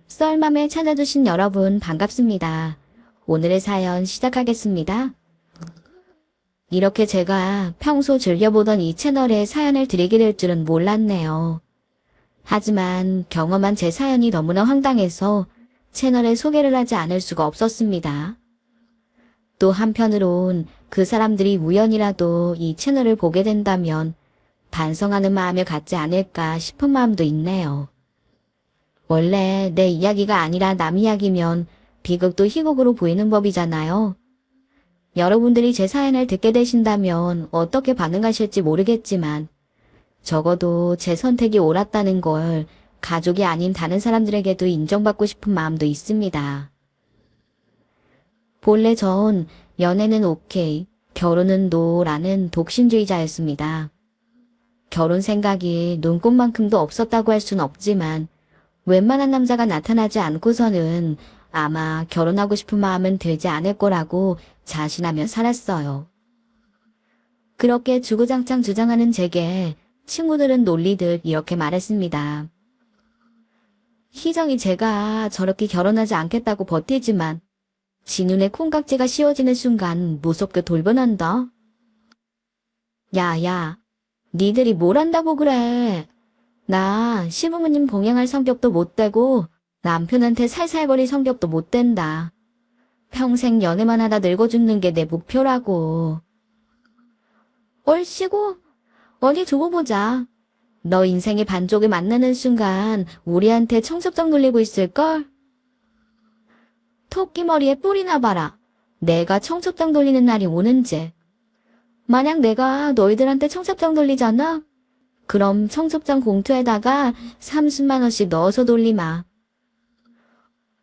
썰맘에 찾아주신 여러분 반갑습니다. 오늘의 사연 시작하겠습니다. 이렇게 제가 평소 즐겨보던 이 채널에 사연을 드리게 될 줄은 몰랐네요. 하지만 경험한 제 사연이 너무나 황당해서 채널에 소개를 하지 않을 수가 없었습니다. 또 한편으론 그 사람들이 우연이라도 이 채널을 보게 된다면 반성하는 마음을 갖지 않을까 싶은 마음도 있네요. 원래 내 이야기가 아니라 남 이야기면 비극도 희극으로 보이는 법이잖아요. 여러분들이 제 사연을 듣게 되신다면 어떻게 반응하실지 모르겠지만 적어도 제 선택이 옳았다는 걸 가족이 아닌 다른 사람들에게도 인정받고 싶은 마음도 있습니다. 본래 전 연애는 오케이, 결혼은 노라는 독신주의자였습니다. 결혼 생각이 눈꽃만큼도 없었다고 할 순 없지만 웬만한 남자가 나타나지 않고서는 아마 결혼하고 싶은 마음은 들지 않을 거라고 자신하며 살았어요. 그렇게 주구장창 주장하는 제게 친구들은 놀리듯 이렇게 말했습니다. 희정이 제가 저렇게 결혼하지 않겠다고 버티지만 지 눈에 콩깍지가 씌워지는 순간 무섭게 돌변한다. 야야, 니들이 뭘 한다고 그래. 나 시부모님 봉양할 성격도 못 되고 남편한테 살살거릴 성격도 못 된다. 평생 연애만 하다 늙어 죽는 게 내 목표라고. 얼씨구, 어디 두고 보자. 너 인생의 반쪽을 만나는 순간 우리한테 청첩장 돌리고 있을걸? 토끼머리에 뿔이나 봐라. 내가 청첩장 돌리는 날이 오는지. 만약 내가 너희들한테 청첩장 돌리잖아? 그럼 청첩장 봉투에다가 30만 원씩 넣어서 돌리마.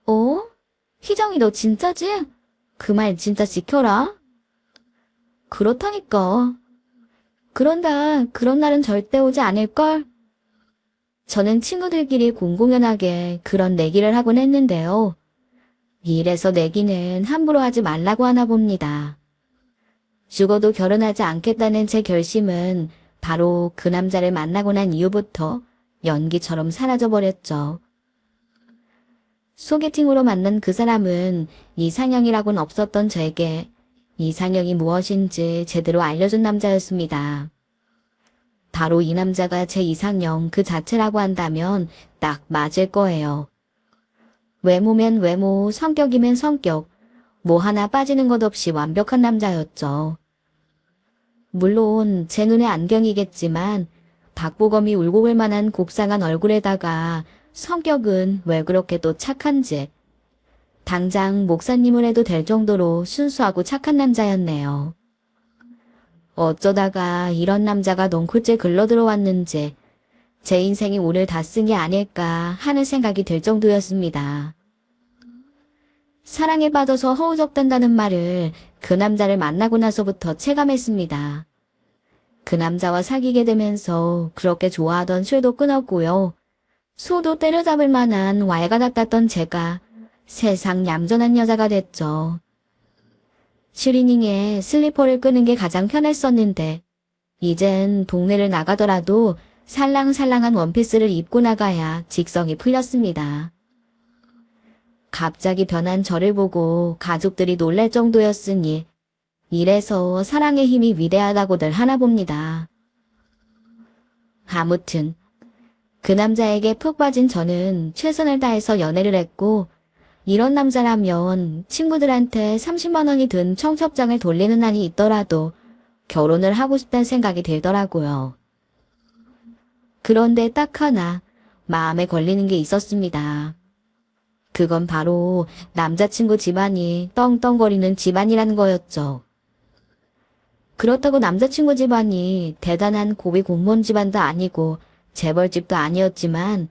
어? 희정이 너 진짜지? 그 말 진짜 지켜라. 그렇다니까. 그런다 그런 날은 절대 오지 않을걸? 저는 친구들끼리 공공연하게 그런 내기를 하곤 했는데요. 이래서 내기는 함부로 하지 말라고 하나 봅니다. 죽어도 결혼하지 않겠다는 제 결심은 바로 그 남자를 만나고 난 이후부터 연기처럼 사라져버렸죠. 소개팅으로 만난 그 사람은 이상형이라고는 없었던 저에게 이상형이 무엇인지 제대로 알려준 남자였습니다. 바로 이 남자가 제 이상형 그 자체라고 한다면 딱 맞을 거예요. 외모면 외모, 성격이면 성격, 뭐 하나 빠지는 것 없이 완벽한 남자였죠. 물론 제 눈에 안경이겠지만 박보검이 울고 볼 만한 곱상한 얼굴에다가 성격은 왜 그렇게 또 착한지 당장 목사님을 해도 될 정도로 순수하고 착한 남자였네요. 어쩌다가 이런 남자가 넝쿨째 글러들어왔는지 제 인생이 오늘 다 쓴 게 아닐까 하는 생각이 들 정도였습니다. 사랑에 빠져서 허우적댄다는 말을 그 남자를 만나고 나서부터 체감했습니다. 그 남자와 사귀게 되면서 그렇게 좋아하던 술도 끊었고요. 소도 때려잡을 만한 왈가 같았던 제가 세상 얌전한 여자가 됐죠. 슈리닝에 슬리퍼를 끄는 게 가장 편했었는데 이젠 동네를 나가더라도 살랑살랑한 원피스를 입고 나가야 직성이 풀렸습니다. 갑자기 변한 저를 보고 가족들이 놀랄 정도였으니 이래서 사랑의 힘이 위대하다고들 하나 봅니다. 아무튼 그 남자에게 푹 빠진 저는 최선을 다해서 연애를 했고 이런 남자라면 친구들한테 30만 원이 든 청첩장을 돌리는 한이 있더라도 결혼을 하고 싶다는 생각이 들더라고요. 그런데 딱 하나 마음에 걸리는 게 있었습니다. 그건 바로 남자친구 집안이 떵떵거리는 집안이라는 거였죠. 그렇다고 남자친구 집안이 대단한 고위 공무원 집안도 아니고 재벌집도 아니었지만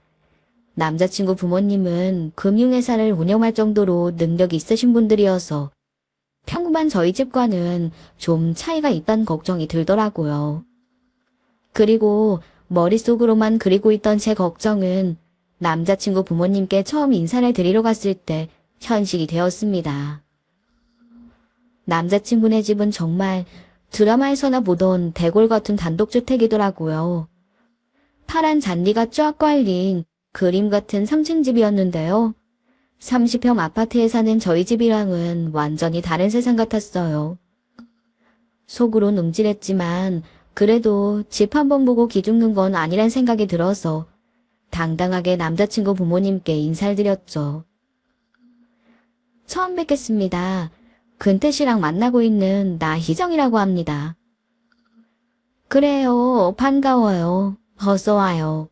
남자친구 부모님은 금융회사를 운영할 정도로 능력이 있으신 분들이어서 평범한 저희 집과는 좀 차이가 있다는 걱정이 들더라고요. 그리고 머릿속으로만 그리고 있던 제 걱정은 남자친구 부모님께 처음 인사를 드리러 갔을 때 현실이 되었습니다. 남자친구네 집은 정말 드라마에서나 보던 대골 같은 단독주택이더라고요. 파란 잔디가 쫙 깔린 그림 같은 3층 집이었는데요. 30평 아파트에 사는 저희 집이랑은 완전히 다른 세상 같았어요. 속으론 움찔했지만 그래도 집 한번 보고 기죽는 건 아니란 생각이 들어서 당당하게 남자친구 부모님께 인사를 드렸죠. 처음 뵙겠습니다. 근태 씨랑 만나고 있는 나희정이라고 합니다. 그래요. 반가워요. 어서 와요.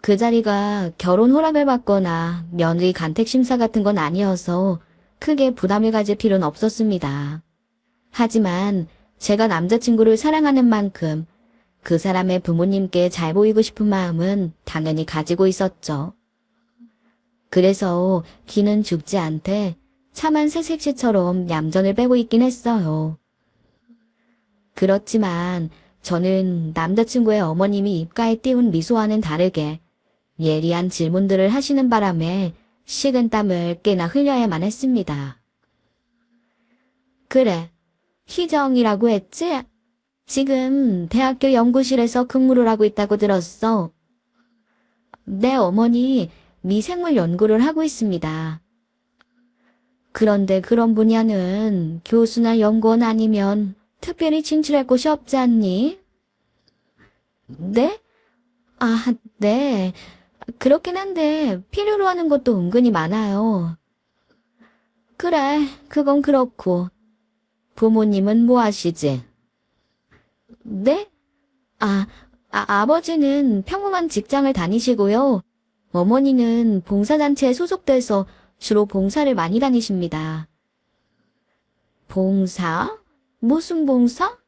그 자리가 결혼 허락을 받거나 며느리 간택 심사 같은 건 아니어서 크게 부담을 가질 필요는 없었습니다. 하지만 제가 남자친구를 사랑하는 만큼 그 사람의 부모님께 잘 보이고 싶은 마음은 당연히 가지고 있었죠. 그래서 기는 죽지 않되 참한 새색시처럼 얌전을 빼고 있긴 했어요. 그렇지만 저는 남자친구의 어머님이 입가에 띄운 미소와는 다르게 예리한 질문들을 하시는 바람에 식은땀을 꽤나 흘려야만 했습니다. 그래, 희정이라고 했지? 지금 대학교 연구실에서 근무를 하고 있다고 들었어. 내 어머니 미생물 연구를 하고 있습니다. 그런데 그런 분야는 교수나 연구원 아니면 특별히 진출할 곳이 없지 않니? 네? 아, 네. 그렇긴 한데 필요로 하는 것도 은근히 많아요. 그래, 그건 그렇고. 부모님은 뭐 하시지? 네? 아버지는 평범한 직장을 다니시고요. 어머니는 봉사단체에 소속돼서 주로 봉사를 많이 다니십니다. 봉사? 무슨 봉사?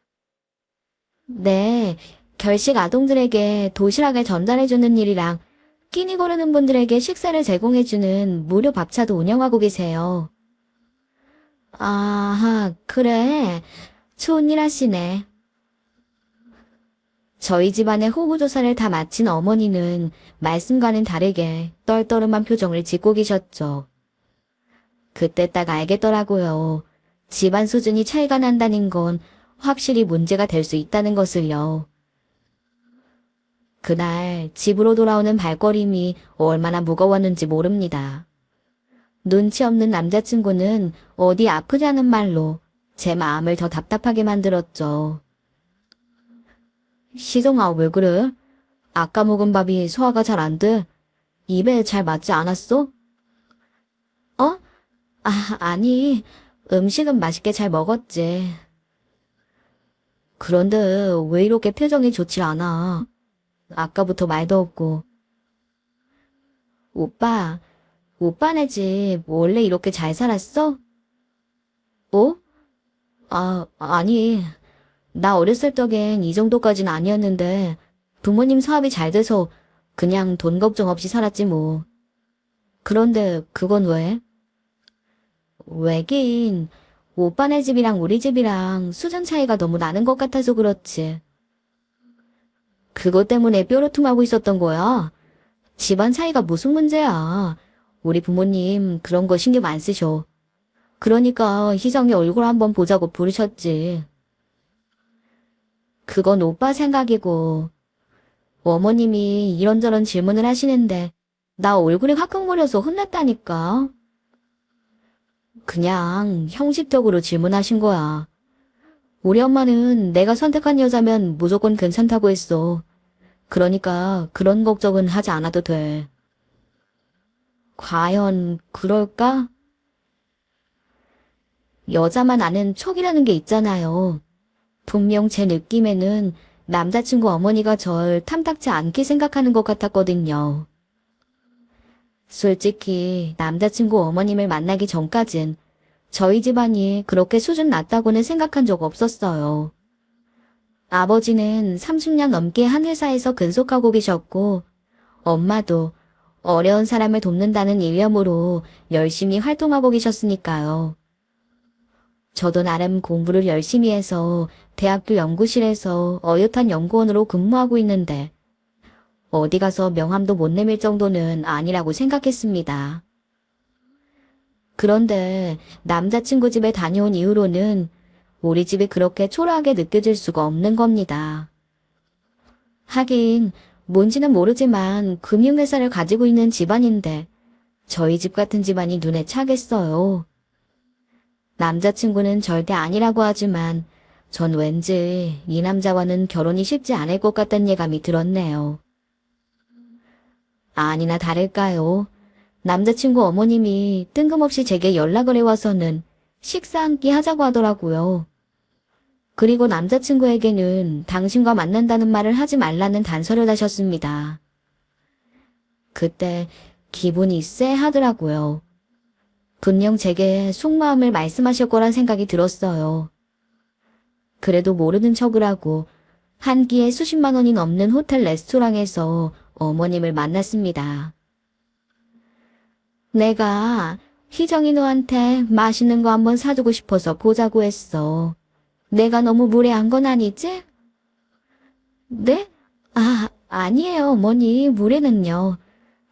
네, 결식 아동들에게 도시락을 전달해주는 일이랑 끼니 거르는 분들에게 식사를 제공해주는 무료 밥차도 운영하고 계세요. 아하, 그래. 좋은 일 하시네. 저희 집안의 호구조사를 다 마친 어머니는 말씀과는 다르게 떨떠름한 표정을 짓고 계셨죠. 그때 딱 알겠더라고요. 집안 수준이 차이가 난다는 건 확실히 문제가 될 수 있다는 것을요. 그날 집으로 돌아오는 발걸음이 얼마나 무거웠는지 모릅니다. 눈치 없는 남자친구는 어디 아프냐는 말로 제 마음을 더 답답하게 만들었죠. 희정아, 왜 그래? 아까 먹은 밥이 소화가 잘 안 돼? 입에 잘 맞지 않았어? 어? 아니, 음식은 맛있게 잘 먹었지. 그런데 왜 이렇게 표정이 좋지 않아? 아까부터 말도 없고. 오빠네 집 원래 이렇게 잘 살았어? 어? 아니. 나 어렸을 적엔 이 정도까진 아니었는데 부모님 사업이 잘 돼서 그냥 돈 걱정 없이 살았지 뭐. 그런데 그건 왜? 왜긴 오빠네 집이랑 우리 집이랑 수준 차이가 너무 나는 것 같아서 그렇지. 그것 때문에 뾰루퉁하고 있었던 거야. 집안 차이가 무슨 문제야. 우리 부모님 그런 거 신경 안 쓰셔. 그러니까 희정이 얼굴 한번 보자고 부르셨지. 그건 오빠 생각이고 어머님이 이런저런 질문을 하시는데 나 얼굴에 화끈거려서 혼났다니까. 그냥 형식적으로 질문하신 거야. 우리 엄마는 내가 선택한 여자면 무조건 괜찮다고 했어. 그러니까 그런 걱정은 하지 않아도 돼. 과연 그럴까? 여자만 아는 촉이라는 게 있잖아요. 분명 제 느낌에는 남자친구 어머니가 절 탐탁지 않게 생각하는 것 같았거든요. 솔직히 남자친구 어머님을 만나기 전까진 저희 집안이 그렇게 수준 낮다고는 생각한 적 없었어요. 아버지는 30년 넘게 한 회사에서 근속하고 계셨고 엄마도 어려운 사람을 돕는다는 일념으로 열심히 활동하고 계셨으니까요. 저도 나름 공부를 열심히 해서 대학교 연구실에서 어엿한 연구원으로 근무하고 있는데 어디 가서 명함도 못 내밀 정도는 아니라고 생각했습니다. 그런데 남자친구 집에 다녀온 이후로는 우리 집이 그렇게 초라하게 느껴질 수가 없는 겁니다. 하긴 뭔지는 모르지만 금융회사를 가지고 있는 집안인데 저희 집 같은 집안이 눈에 차겠어요. 남자친구는 절대 아니라고 하지만 전 왠지 이 남자와는 결혼이 쉽지 않을 것 같다는 예감이 들었네요. 아니나 다를까요? 남자친구 어머님이 뜬금없이 제게 연락을 해와서는 식사 한 끼 하자고 하더라고요. 그리고 남자친구에게는 당신과 만난다는 말을 하지 말라는 단서를 하셨습니다. 그때 기분이 쎄하더라고요. 분명 제게 속마음을 말씀하실 거란 생각이 들었어요. 그래도 모르는 척을 하고 한 끼에 수십만 원이 넘는 호텔 레스토랑에서 어머님을 만났습니다. 내가 희정이 너한테 맛있는 거 한번 사주고 싶어서 보자고 했어. 내가 너무 무례한 건 아니지? 네? 아니에요, 어머니. 무례는요.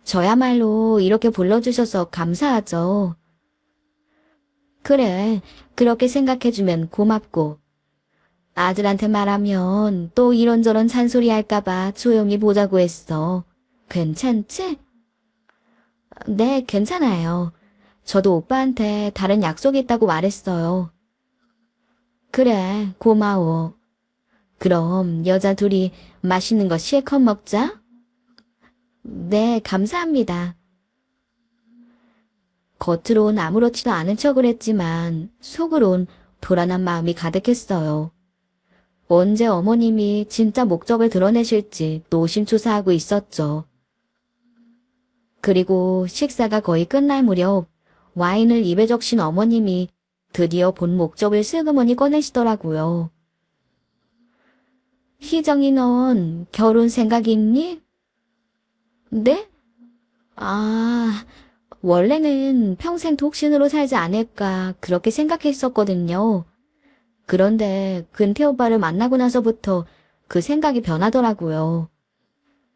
저야말로 이렇게 불러주셔서 감사하죠. 그래, 그렇게 생각해주면 고맙고. 아들한테 말하면 또 이런저런 잔소리 할까봐 조용히 보자고 했어. 괜찮지? 네, 괜찮아요. 저도 오빠한테 다른 약속이 있다고 말했어요. 그래, 고마워. 그럼 여자 둘이 맛있는 거 실컷 먹자? 네, 감사합니다. 겉으론 아무렇지도 않은 척을 했지만 속으론 불안한 마음이 가득했어요. 언제 어머님이 진짜 목적을 드러내실지 노심초사하고 있었죠. 그리고 식사가 거의 끝날 무렵 와인을 입에 적신 어머님이 드디어 본 목적을 슬그머니 꺼내시더라고요. 희정이 넌 결혼 생각이 있니? 네? 원래는 평생 독신으로 살지 않을까 그렇게 생각했었거든요. 그런데 근태 오빠를 만나고 나서부터 그 생각이 변하더라고요.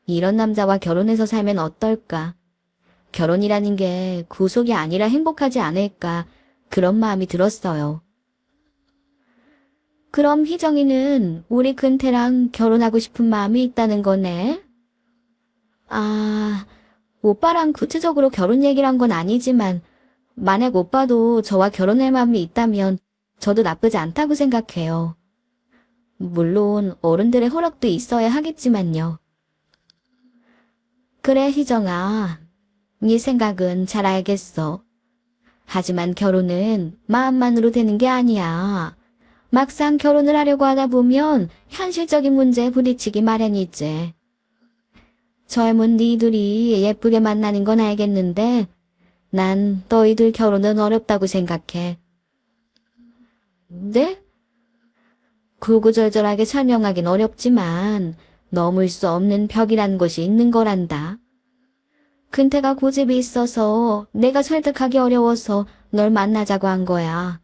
이런 남자와 결혼해서 살면 어떨까? 결혼이라는 게 구속이 아니라 행복하지 않을까 그런 마음이 들었어요. 그럼 희정이는 우리 근태랑 결혼하고 싶은 마음이 있다는 거네? 오빠랑 구체적으로 결혼 얘기를 한 건 아니지만 만약 오빠도 저와 결혼할 마음이 있다면 저도 나쁘지 않다고 생각해요. 물론 어른들의 허락도 있어야 하겠지만요. 그래, 희정아. 네 생각은 잘 알겠어. 하지만 결혼은 마음만으로 되는 게 아니야. 막상 결혼을 하려고 하다 보면 현실적인 문제에 부딪히기 마련이지. 젊은 니들이 예쁘게 만나는 건 알겠는데 난 너희들 결혼은 어렵다고 생각해. 네? 구구절절하게 설명하긴 어렵지만 넘을 수 없는 벽이란 것이 있는 거란다. 근태가 고집이 있어서 내가 설득하기 어려워서 널 만나자고 한 거야.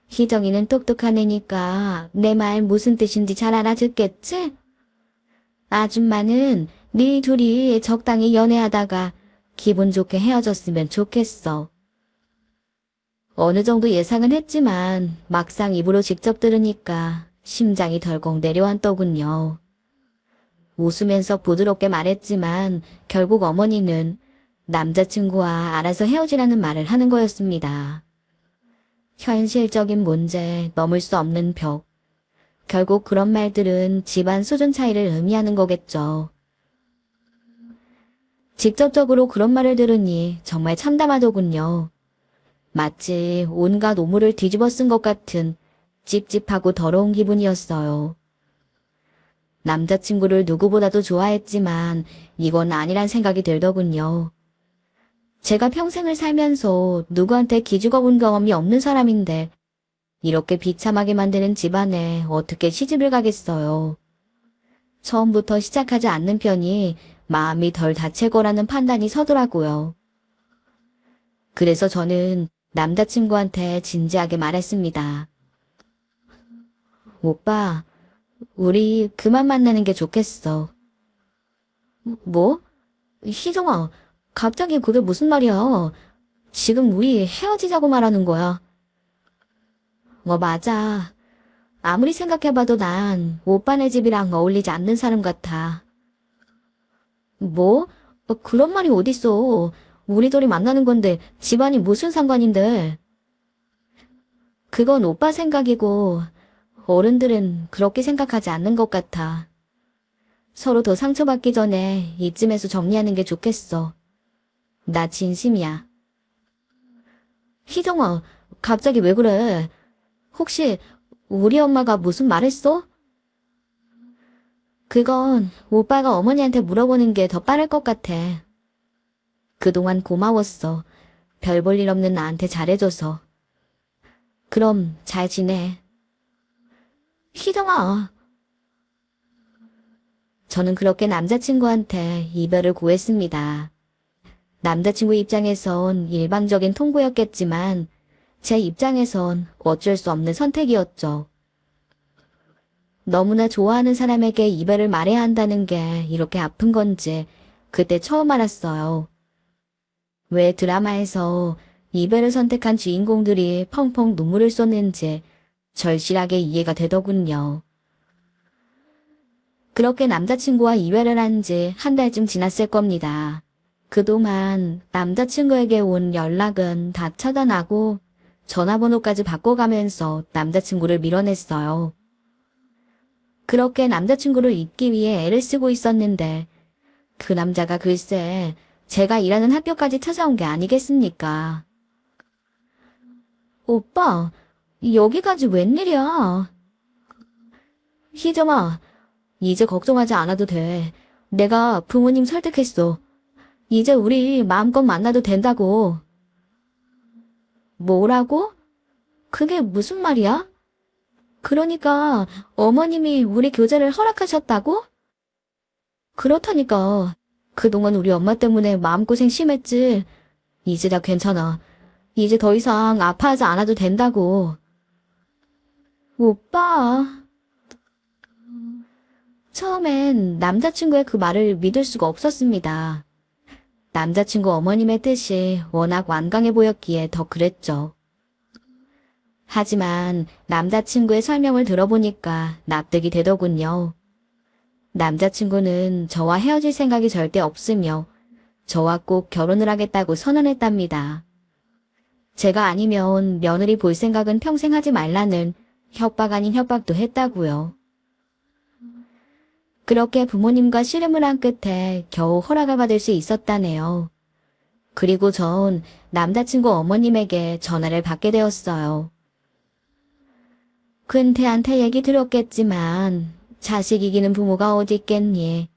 희정이는 똑똑한 애니까 내 말 무슨 뜻인지 잘 알아듣겠지? 아줌마는 네 둘이 적당히 연애하다가 기분 좋게 헤어졌으면 좋겠어. 어느 정도 예상은 했지만 막상 입으로 직접 들으니까 심장이 덜컥 내려앉더군요. 웃으면서 부드럽게 말했지만 결국 어머니는 남자친구와 알아서 헤어지라는 말을 하는 거였습니다. 현실적인 문제, 넘을 수 없는 벽. 결국 그런 말들은 집안 수준 차이를 의미하는 거겠죠. 직접적으로 그런 말을 들으니 정말 참담하더군요. 마치 온갖 오물을 뒤집어 쓴 것 같은 찝찝하고 더러운 기분이었어요. 남자친구를 누구보다도 좋아했지만 이건 아니란 생각이 들더군요. 제가 평생을 살면서 누구한테 기죽어 본 경험이 없는 사람인데 이렇게 비참하게 만드는 집안에 어떻게 시집을 가겠어요. 처음부터 시작하지 않는 편이 마음이 덜 다칠 거라는 판단이 서더라고요. 그래서 저는 남자친구한테 진지하게 말했습니다. 오빠, 우리 그만 만나는 게 좋겠어. 뭐? 희정아, 갑자기 그게 무슨 말이야? 지금 우리 헤어지자고 말하는 거야. 맞아. 아무리 생각해봐도 난 오빠네 집이랑 어울리지 않는 사람 같아. 뭐? 그런 말이 어딨어. 우리 둘이 만나는 건데 집안이 무슨 상관인데. 그건 오빠 생각이고 어른들은 그렇게 생각하지 않는 것 같아. 서로 더 상처받기 전에 이쯤에서 정리하는 게 좋겠어. 나 진심이야. 희정아, 갑자기 왜 그래? 혹시 우리 엄마가 무슨 말 했어? 그건 오빠가 어머니한테 물어보는 게 더 빠를 것 같아. 그동안 고마웠어. 별 볼 일 없는 나한테 잘해줘서. 그럼 잘 지내. 희정아. 저는 그렇게 남자친구한테 이별을 고했습니다. 남자친구 입장에선 일방적인 통보였겠지만 제 입장에선 어쩔 수 없는 선택이었죠. 너무나 좋아하는 사람에게 이별을 말해야 한다는 게 이렇게 아픈 건지 그때 처음 알았어요. 왜 드라마에서 이별을 선택한 주인공들이 펑펑 눈물을 쏟는지 절실하게 이해가 되더군요. 그렇게 남자친구와 이별을 한 지 한 달쯤 지났을 겁니다. 그동안 남자친구에게 온 연락은 다 차단하고 전화번호까지 바꿔가면서 남자친구를 밀어냈어요. 그렇게 남자친구를 잊기 위해 애를 쓰고 있었는데 그 남자가 글쎄 제가 일하는 학교까지 찾아온 게 아니겠습니까? 오빠, 여기까지 웬일이야? 희정아, 이제 걱정하지 않아도 돼. 내가 부모님 설득했어. 이제 우리 마음껏 만나도 된다고. 뭐라고? 그게 무슨 말이야? 그러니까 어머님이 우리 교제를 허락하셨다고? 그렇다니까. 그동안 우리 엄마 때문에 마음고생 심했지. 이제 다 괜찮아. 이제 더 이상 아파하지 않아도 된다고. 오빠. 처음엔 남자친구의 그 말을 믿을 수가 없었습니다. 남자친구 어머님의 뜻이 워낙 완강해 보였기에 더 그랬죠. 하지만 남자친구의 설명을 들어보니까 납득이 되더군요. 남자친구는 저와 헤어질 생각이 절대 없으며 저와 꼭 결혼을 하겠다고 선언했답니다. 제가 아니면 며느리 볼 생각은 평생 하지 말라는 협박 아닌 협박도 했다고요. 그렇게 부모님과 씨름을 한 끝에 겨우 허락을 받을 수 있었다네요. 그리고 전 남자친구 어머님에게 전화를 받게 되었어요. 근태한테 얘기 들었겠지만 자식 이기는 부모가 어디 있겠니.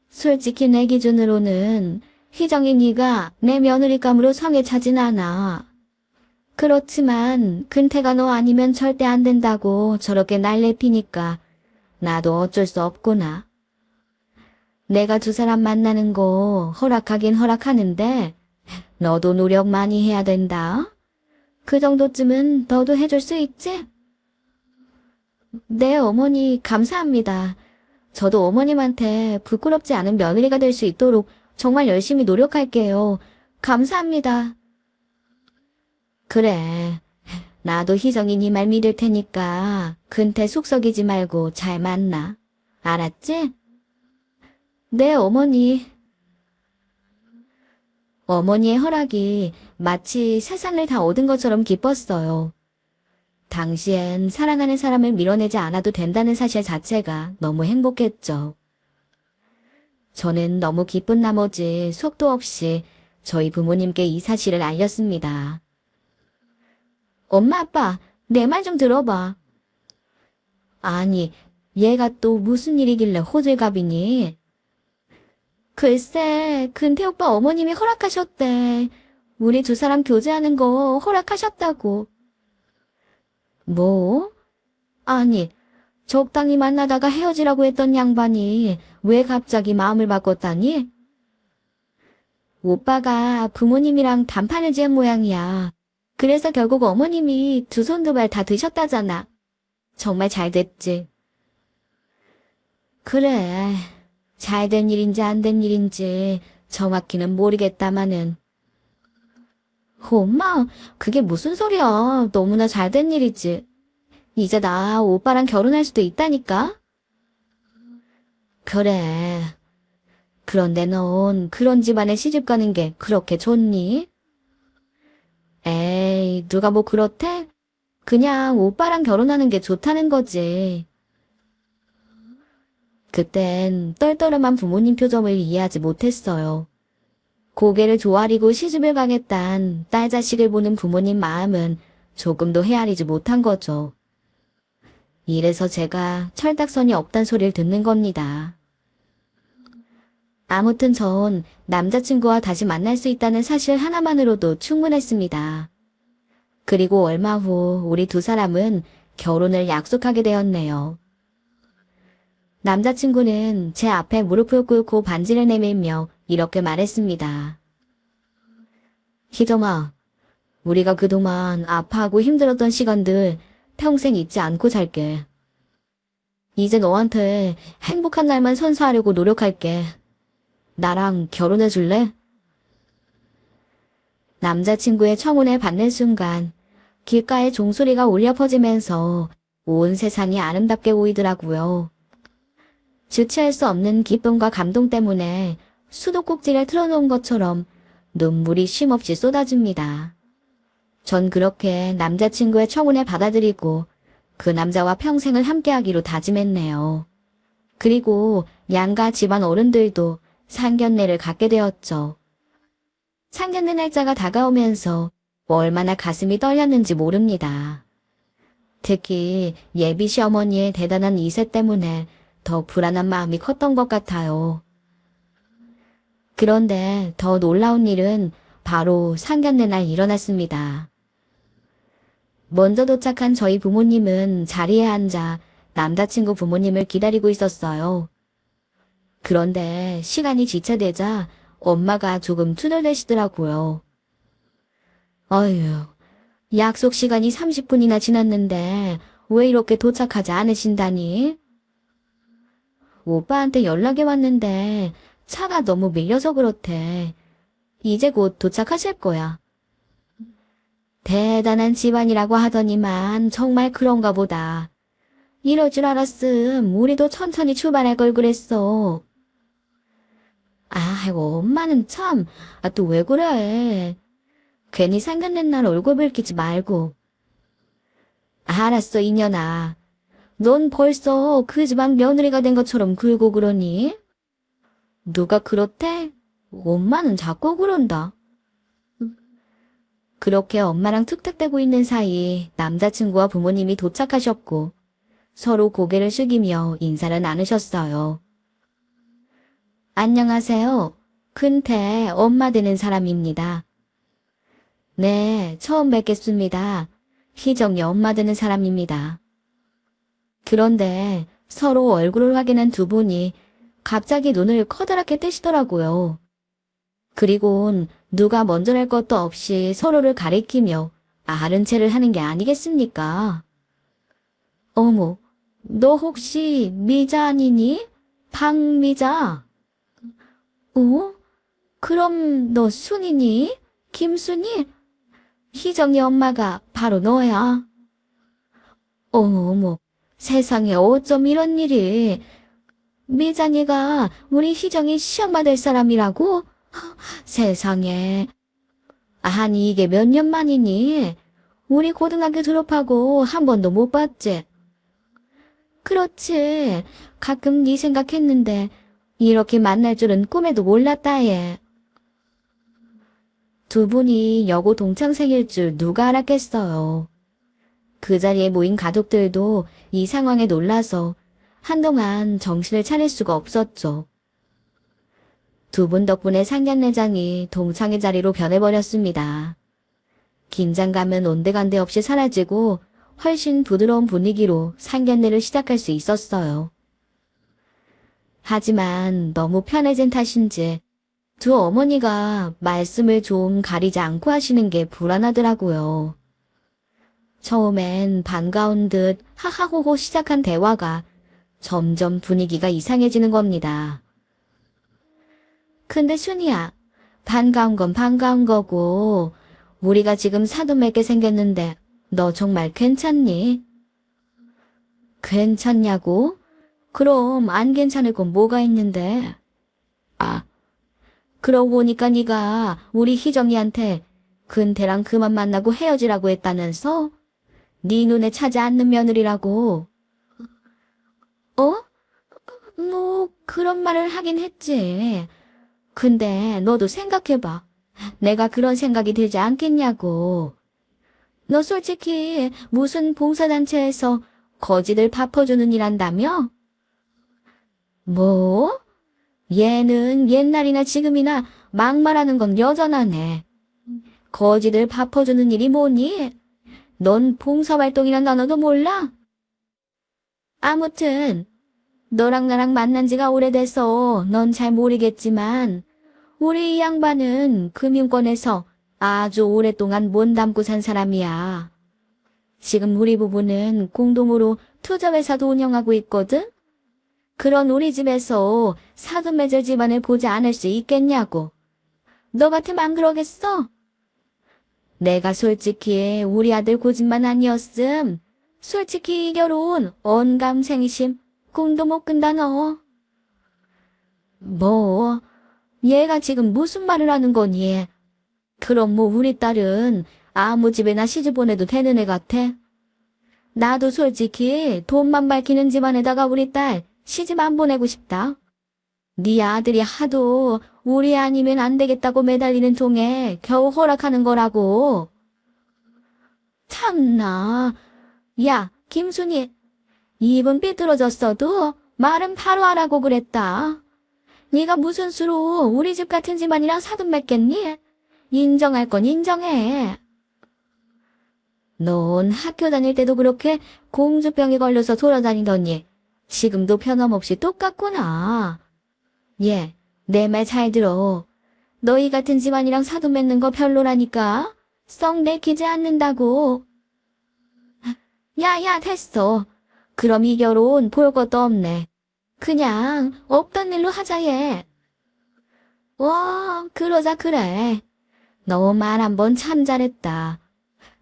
솔직히 내 기준으로는 희정이 네가 내 며느리감으로 성에 차진 않아. 그렇지만 근태가 너 아니면 절대 안 된다고 저렇게 날 내피니까 나도 어쩔 수 없구나. 내가 두 사람 만나는 거 허락하긴 허락하는데 너도 노력 많이 해야 된다. 그 정도쯤은 너도 해줄 수 있지? 네, 어머니 감사합니다. 저도 어머님한테 부끄럽지 않은 며느리가 될 수 있도록 정말 열심히 노력할게요. 감사합니다. 그래. 나도 희정이 네 말 믿을 테니까 근태 속썩이지 말고 잘 만나. 알았지? 네, 어머니. 어머니의 허락이 마치 세상을 다 얻은 것처럼 기뻤어요. 당시엔 사랑하는 사람을 밀어내지 않아도 된다는 사실 자체가 너무 행복했죠. 저는 너무 기쁜 나머지 속도 없이 저희 부모님께 이 사실을 알렸습니다. 엄마, 아빠, 내 말 좀 들어봐. 아니, 얘가 또 무슨 일이길래 호들갑이니? 글쎄, 근태 오빠 어머님이 허락하셨대. 우리 두 사람 교제하는 거 허락하셨다고. 뭐? 아니, 적당히 만나다가 헤어지라고 했던 양반이 왜 갑자기 마음을 바꿨다니? 오빠가 부모님이랑 단판을 지은 모양이야. 그래서 결국 어머님이 두 손 두 발 다 드셨다잖아. 정말 잘 됐지. 그래, 잘 된 일인지 안 된 일인지 정확히는 모르겠다마는. 엄마, 그게 무슨 소리야. 너무나 잘 된 일이지. 이제 나 오빠랑 결혼할 수도 있다니까? 그래. 그런데 넌 그런 집안에 시집 가는 게 그렇게 좋니? 에이, 누가 뭐 그렇대? 그냥 오빠랑 결혼하는 게 좋다는 거지. 그땐 떨떠름한 부모님 표정을 이해하지 못했어요. 고개를 조아리고 시집을 가겠단 딸 자식을 보는 부모님 마음은 조금도 헤아리지 못한 거죠. 이래서 제가 철딱선이 없단 소리를 듣는 겁니다. 아무튼 전 남자친구와 다시 만날 수 있다는 사실 하나만으로도 충분했습니다. 그리고 얼마 후 우리 두 사람은 결혼을 약속하게 되었네요. 남자친구는 제 앞에 무릎을 꿇고 반지를 내밀며 이렇게 말했습니다. 희정아, 우리가 그동안 아파하고 힘들었던 시간들 평생 잊지 않고 살게. 이제 너한테 행복한 날만 선사하려고 노력할게. 나랑 결혼해 줄래? 남자친구의 청혼을 받는 순간 길가에 종소리가 울려 퍼지면서 온 세상이 아름답게 보이더라고요. 주체할 수 없는 기쁨과 감동 때문에 수도꼭지를 틀어놓은 것처럼 눈물이 쉼없이 쏟아집니다. 전 그렇게 남자친구의 청혼을 받아들이고 그 남자와 평생을 함께하기로 다짐했네요. 그리고 양가 집안 어른들도 상견례를 갖게 되었죠. 상견례 날짜가 다가오면서 얼마나 가슴이 떨렸는지 모릅니다. 특히 예비 시어머니의 대단한 이세 때문에 더 불안한 마음이 컸던 것 같아요. 그런데 더 놀라운 일은 바로 상견례 날 일어났습니다. 먼저 도착한 저희 부모님은 자리에 앉아 남자친구 부모님을 기다리고 있었어요. 그런데 시간이 지체되자 엄마가 조금 투덜대시더라고요. 어휴, 약속 시간이 30분이나 지났는데 왜 이렇게 도착하지 않으신다니? 오빠한테 연락이 왔는데 차가 너무 밀려서 그렇대. 이제 곧 도착하실 거야. 대단한 집안이라고 하더니만 정말 그런가 보다. 이럴 줄 알았음 우리도 천천히 출발할 걸 그랬어. 아이고 엄마는 참, 또 왜 그래. 괜히 상견례 날 얼굴 붉히지 말고. 알았어 이년아. 넌 벌써 그 집안 며느리가 된 것처럼 굴고 그러니? 누가 그렇대? 엄마는 자꾸 그런다. 그렇게 엄마랑 툭탁대고 있는 사이 남자친구와 부모님이 도착하셨고 서로 고개를 숙이며 인사를 나누셨어요. 안녕하세요. 큰태 엄마 되는 사람입니다. 네, 처음 뵙겠습니다. 희정이 엄마 되는 사람입니다. 그런데 서로 얼굴을 확인한 두 분이 갑자기 눈을 커다랗게 뜨시더라고요. 그리곤 누가 먼저랄 것도 없이 서로를 가리키며 아른 체를 하는 게 아니겠습니까? 어머, 너 혹시 미자 아니니? 박미자? 어? 그럼 너 순이니? 김순이? 희정이 엄마가 바로 너야. 어머, 세상에 어쩜 이런 일이. 미자니가 우리 희정이 시엄마 될 사람이라고? 세상에. 아니 이게 몇 년 만이니? 우리 고등학교 졸업하고 한 번도 못 봤지? 그렇지. 가끔 네 생각했는데 이렇게 만날 줄은 꿈에도 몰랐다 얘. 두 분이 여고 동창생일 줄 누가 알았겠어요. 그 자리에 모인 가족들도 이 상황에 놀라서 한동안 정신을 차릴 수가 없었죠. 두 분 덕분에 상견례장이 동창의 자리로 변해버렸습니다. 긴장감은 온데간데 없이 사라지고 훨씬 부드러운 분위기로 상견례를 시작할 수 있었어요. 하지만 너무 편해진 탓인지 두 어머니가 말씀을 좀 가리지 않고 하시는 게 불안하더라고요. 처음엔 반가운 듯 하하호호 시작한 대화가 점점 분위기가 이상해지는 겁니다. 근데 순이야, 반가운 건 반가운 거고 우리가 지금 사돈 맺게 생겼는데 너 정말 괜찮니? 괜찮냐고? 그럼 안 괜찮을 건 뭐가 있는데? 그러고 보니까 네가 우리 희정이한테 근태랑 그만 만나고 헤어지라고 했다면서? 네 눈에 차지 않는 며느리라고. 어? 뭐 그런 말을 하긴 했지. 근데 너도 생각해봐. 내가 그런 생각이 들지 않겠냐고. 너 솔직히 무슨 봉사단체에서 거지들 밥 퍼주는 일 한다며? 뭐? 얘는 옛날이나 지금이나 막말하는 건 여전하네. 거지들 밥 퍼주는 일이 뭐니? 넌 봉사활동이란 단어도 몰라? 아무튼 너랑 나랑 만난 지가 오래돼서 넌 잘 모르겠지만 우리 이 양반은 금융권에서 아주 오랫동안 몸 담고 산 사람이야. 지금 우리 부부는 공동으로 투자회사도 운영하고 있거든? 그런 우리 집에서 사돈매절 집안을 보지 않을 수 있겠냐고. 너 같으면 안 그러겠어? 내가 솔직히 우리 아들 고집만 아니었음. 솔직히 이 결혼 언감생심 꿈도 못 꾼다 너. 뭐 얘가 지금 무슨 말을 하는 거니? 그럼 뭐 우리 딸은 아무 집에나 시집 보내도 되는 애 같아? 나도 솔직히 돈만 밝히는 집안에다가 우리 딸 시집 안 보내고 싶다. 네 아들이 하도 우리 아니면 안 되겠다고 매달리는 통에 겨우 허락하는 거라고. 참나. 야, 김순이. 입은 삐뚤어졌어도 말은 바로 하라고 그랬다. 네가 무슨 수로 우리 집 같은 집안이랑 사돈 맺겠니? 인정할 건 인정해. 넌 학교 다닐 때도 그렇게 공주병에 걸려서 돌아다니더니 지금도 변함없이 똑같구나. 얘, 내 말 잘 들어. 너희 같은 집안이랑 사돈 맺는 거 별로라니까. 썩 내키지 않는다고. 야야, 됐어. 그럼 이 결혼 볼 것도 없네. 그냥 없던 일로 하자 얘. 와, 그러자 그래. 너 말 한 번 참 잘했다.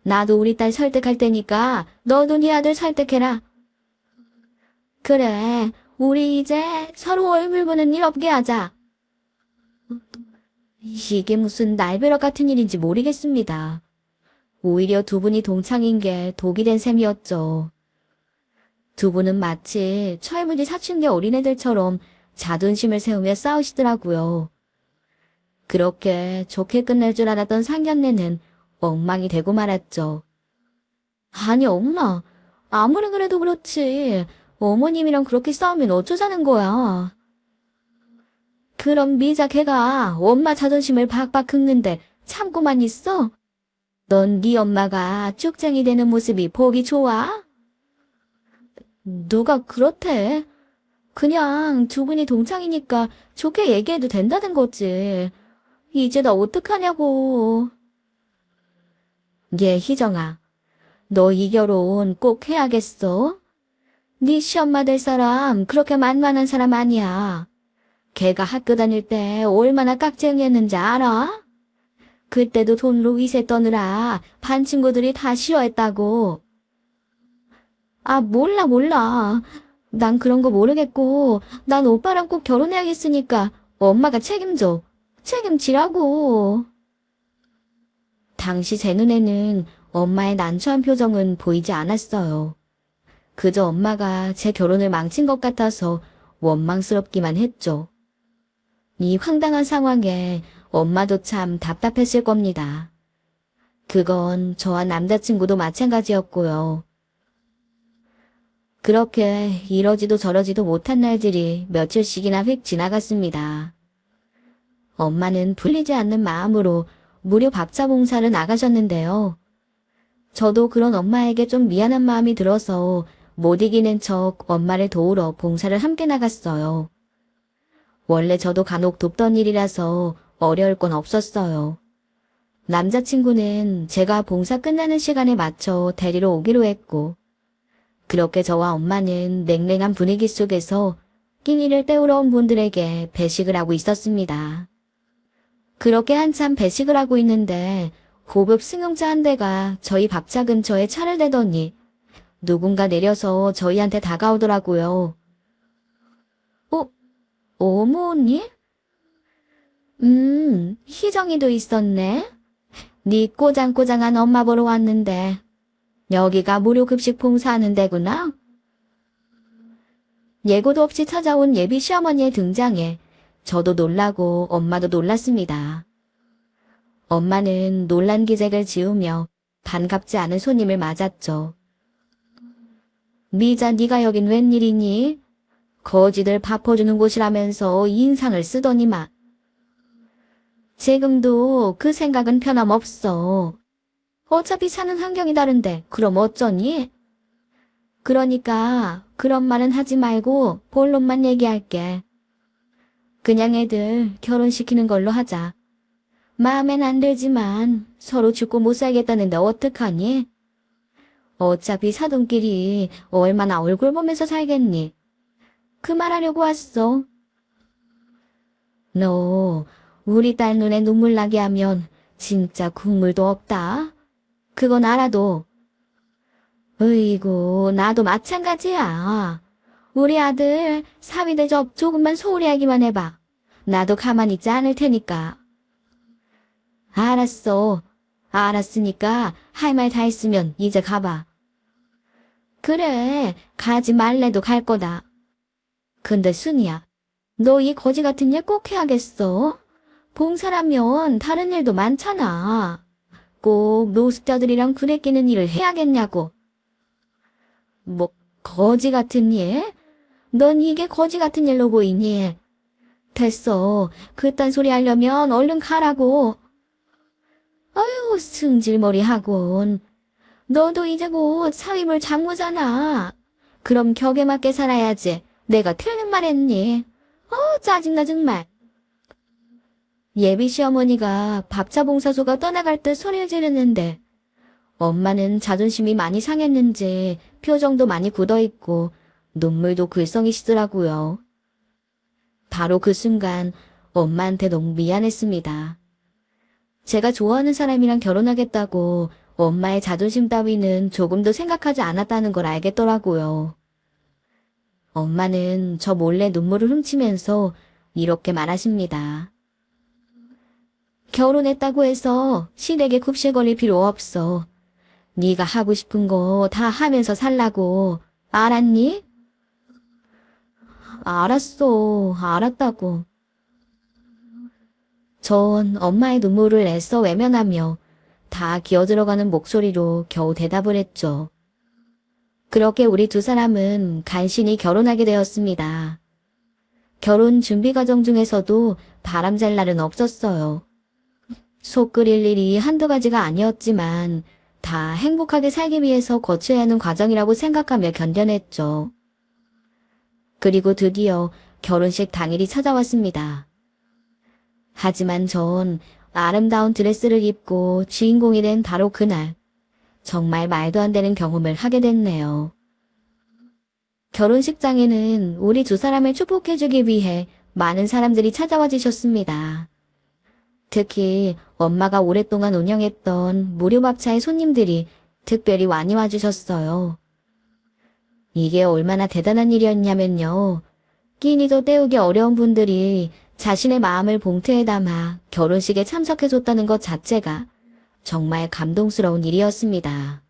나도 우리 딸 설득할 테니까 너도 네 아들 설득해라. 그래, 우리 이제 서로 얼굴 보는 일 없게 하자. 이게 무슨 날벼락 같은 일인지 모르겠습니다. 오히려 두 분이 동창인 게 독이 된 셈이었죠. 두 분은 마치 철부지 사춘기 어린애들처럼 자존심을 세우며 싸우시더라고요. 그렇게 좋게 끝날 줄 알았던 상견례는 엉망이 되고 말았죠. 아니 엄마, 아무리 그래도 그렇지. 어머님이랑 그렇게 싸우면 어쩌자는 거야. 그럼 미자 걔가 엄마 자존심을 박박 긁는데 참고만 있어? 넌 네 엄마가 쭉쟁이 되는 모습이 보기 좋아? 누가 그렇대? 그냥 두 분이 동창이니까 좋게 얘기해도 된다는 거지. 이제 나 어떡하냐고. 얘 희정아, 너 이 결혼 꼭 해야겠어? 네 시엄마 될 사람 그렇게 만만한 사람 아니야. 걔가 학교 다닐 때 얼마나 깍쟁이였는지 알아? 그때도 돈으로 위세 떠느라 반 친구들이 다 싫어했다고. 아, 몰라. 난 그런 거 모르겠고, 난 오빠랑 꼭 결혼해야겠으니까 엄마가 책임져. 책임지라고. 당시 제 눈에는 엄마의 난처한 표정은 보이지 않았어요. 그저 엄마가 제 결혼을 망친 것 같아서 원망스럽기만 했죠. 이 황당한 상황에 엄마도 참 답답했을 겁니다. 그건 저와 남자친구도 마찬가지였고요. 그렇게 이러지도 저러지도 못한 날들이 며칠씩이나 휙 지나갔습니다. 엄마는 풀리지 않는 마음으로 무료 밥차 봉사를 나가셨는데요. 저도 그런 엄마에게 좀 미안한 마음이 들어서 못 이기는 척 엄마를 도우러 봉사를 함께 나갔어요. 원래 저도 간혹 돕던 일이라서 어려울 건 없었어요. 남자친구는 제가 봉사 끝나는 시간에 맞춰 데리러 오기로 했고, 그렇게 저와 엄마는 냉랭한 분위기 속에서 끼니를 때우러 온 분들에게 배식을 하고 있었습니다. 그렇게 한참 배식을 하고 있는데 고급 승용차 한 대가 저희 밥차 근처에 차를 대더니 누군가 내려서 저희한테 다가오더라고요. 어머니? 희정이도 있었네. 네 꼬장꼬장한 엄마 보러 왔는데 여기가 무료 급식 봉사하는 데구나. 예고도 없이 찾아온 예비 시어머니의 등장에 저도 놀라고 엄마도 놀랐습니다. 엄마는 놀란 기색을 지으며 반갑지 않은 손님을 맞았죠. 미자, 네가 여긴 웬일이니? 거지들 밥 퍼주는 곳이라면서 인상을 쓰더니만. 지금도 그 생각은 변함없어. 어차피 사는 환경이 다른데 그럼 어쩌니? 그러니까 그런 말은 하지 말고 본론만 얘기할게. 그냥 애들 결혼시키는 걸로 하자. 마음엔 안 들지만 서로 죽고 못 살겠다는데 어떡하니? 어차피 사돈끼리 얼마나 얼굴 보면서 살겠니? 그 말하려고 왔어. 너 우리 딸 눈에 눈물 나게 하면 진짜 국물도 없다. 그건 알아도. 으이구, 나도 마찬가지야. 우리 아들 사위 대접 조금만 소홀히 하기만 해봐. 나도 가만히 있지 않을 테니까. 알았어. 알았으니까 할 말 다 했으면 이제 가봐. 그래, 가지 말래도 갈 거다. 근데 순이야, 너 이 거지 같은 일 꼭 해야겠어? 봉사라면 다른 일도 많잖아. 꼭 노숙자들이랑 그래 끼는 일을 해야겠냐고. 뭐, 거지 같은 일? 넌 이게 거지 같은 일로 보이니? 됐어. 그딴 소리 하려면 얼른 가라고. 아유, 승질머리 하곤. 너도 이제 곧 사위물 장모잖아. 그럼 격에 맞게 살아야지. 내가 틀린 말 했니? 짜증나 정말. 예비 시어머니가 밥차 봉사소가 떠나갈 때 소리를 지르는데 엄마는 자존심이 많이 상했는지 표정도 많이 굳어있고 눈물도 글썽이시더라고요. 바로 그 순간 엄마한테 너무 미안했습니다. 제가 좋아하는 사람이랑 결혼하겠다고 엄마의 자존심 따위는 조금도 생각하지 않았다는 걸 알겠더라고요. 엄마는 저 몰래 눈물을 훔치면서 이렇게 말하십니다. 결혼했다고 해서 시댁에 굽실거릴 필요 없어. 네가 하고 싶은 거 다 하면서 살라고. 알았니? 알았어. 알았다고. 전 엄마의 눈물을 애써 외면하며 다 기어들어가는 목소리로 겨우 대답을 했죠. 그렇게 우리 두 사람은 간신히 결혼하게 되었습니다. 결혼 준비 과정 중에서도 바람잘 날은 없었어요. 속 끓일 일이 한두 가지가 아니었지만 다 행복하게 살기 위해서 거쳐야 하는 과정이라고 생각하며 견뎌냈죠. 그리고 드디어 결혼식 당일이 찾아왔습니다. 하지만 전 아름다운 드레스를 입고 주인공이 된 바로 그날, 정말 말도 안 되는 경험을 하게 됐네요. 결혼식장에는 우리 두 사람을 축복해주기 위해 많은 사람들이 찾아와 주셨습니다. 특히 엄마가 오랫동안 운영했던 무료밥차의 손님들이 특별히 많이 와주셨어요. 이게 얼마나 대단한 일이었냐면요. 끼니도 때우기 어려운 분들이 자신의 마음을 봉투에 담아 결혼식에 참석해줬다는 것 자체가 정말 감동스러운 일이었습니다.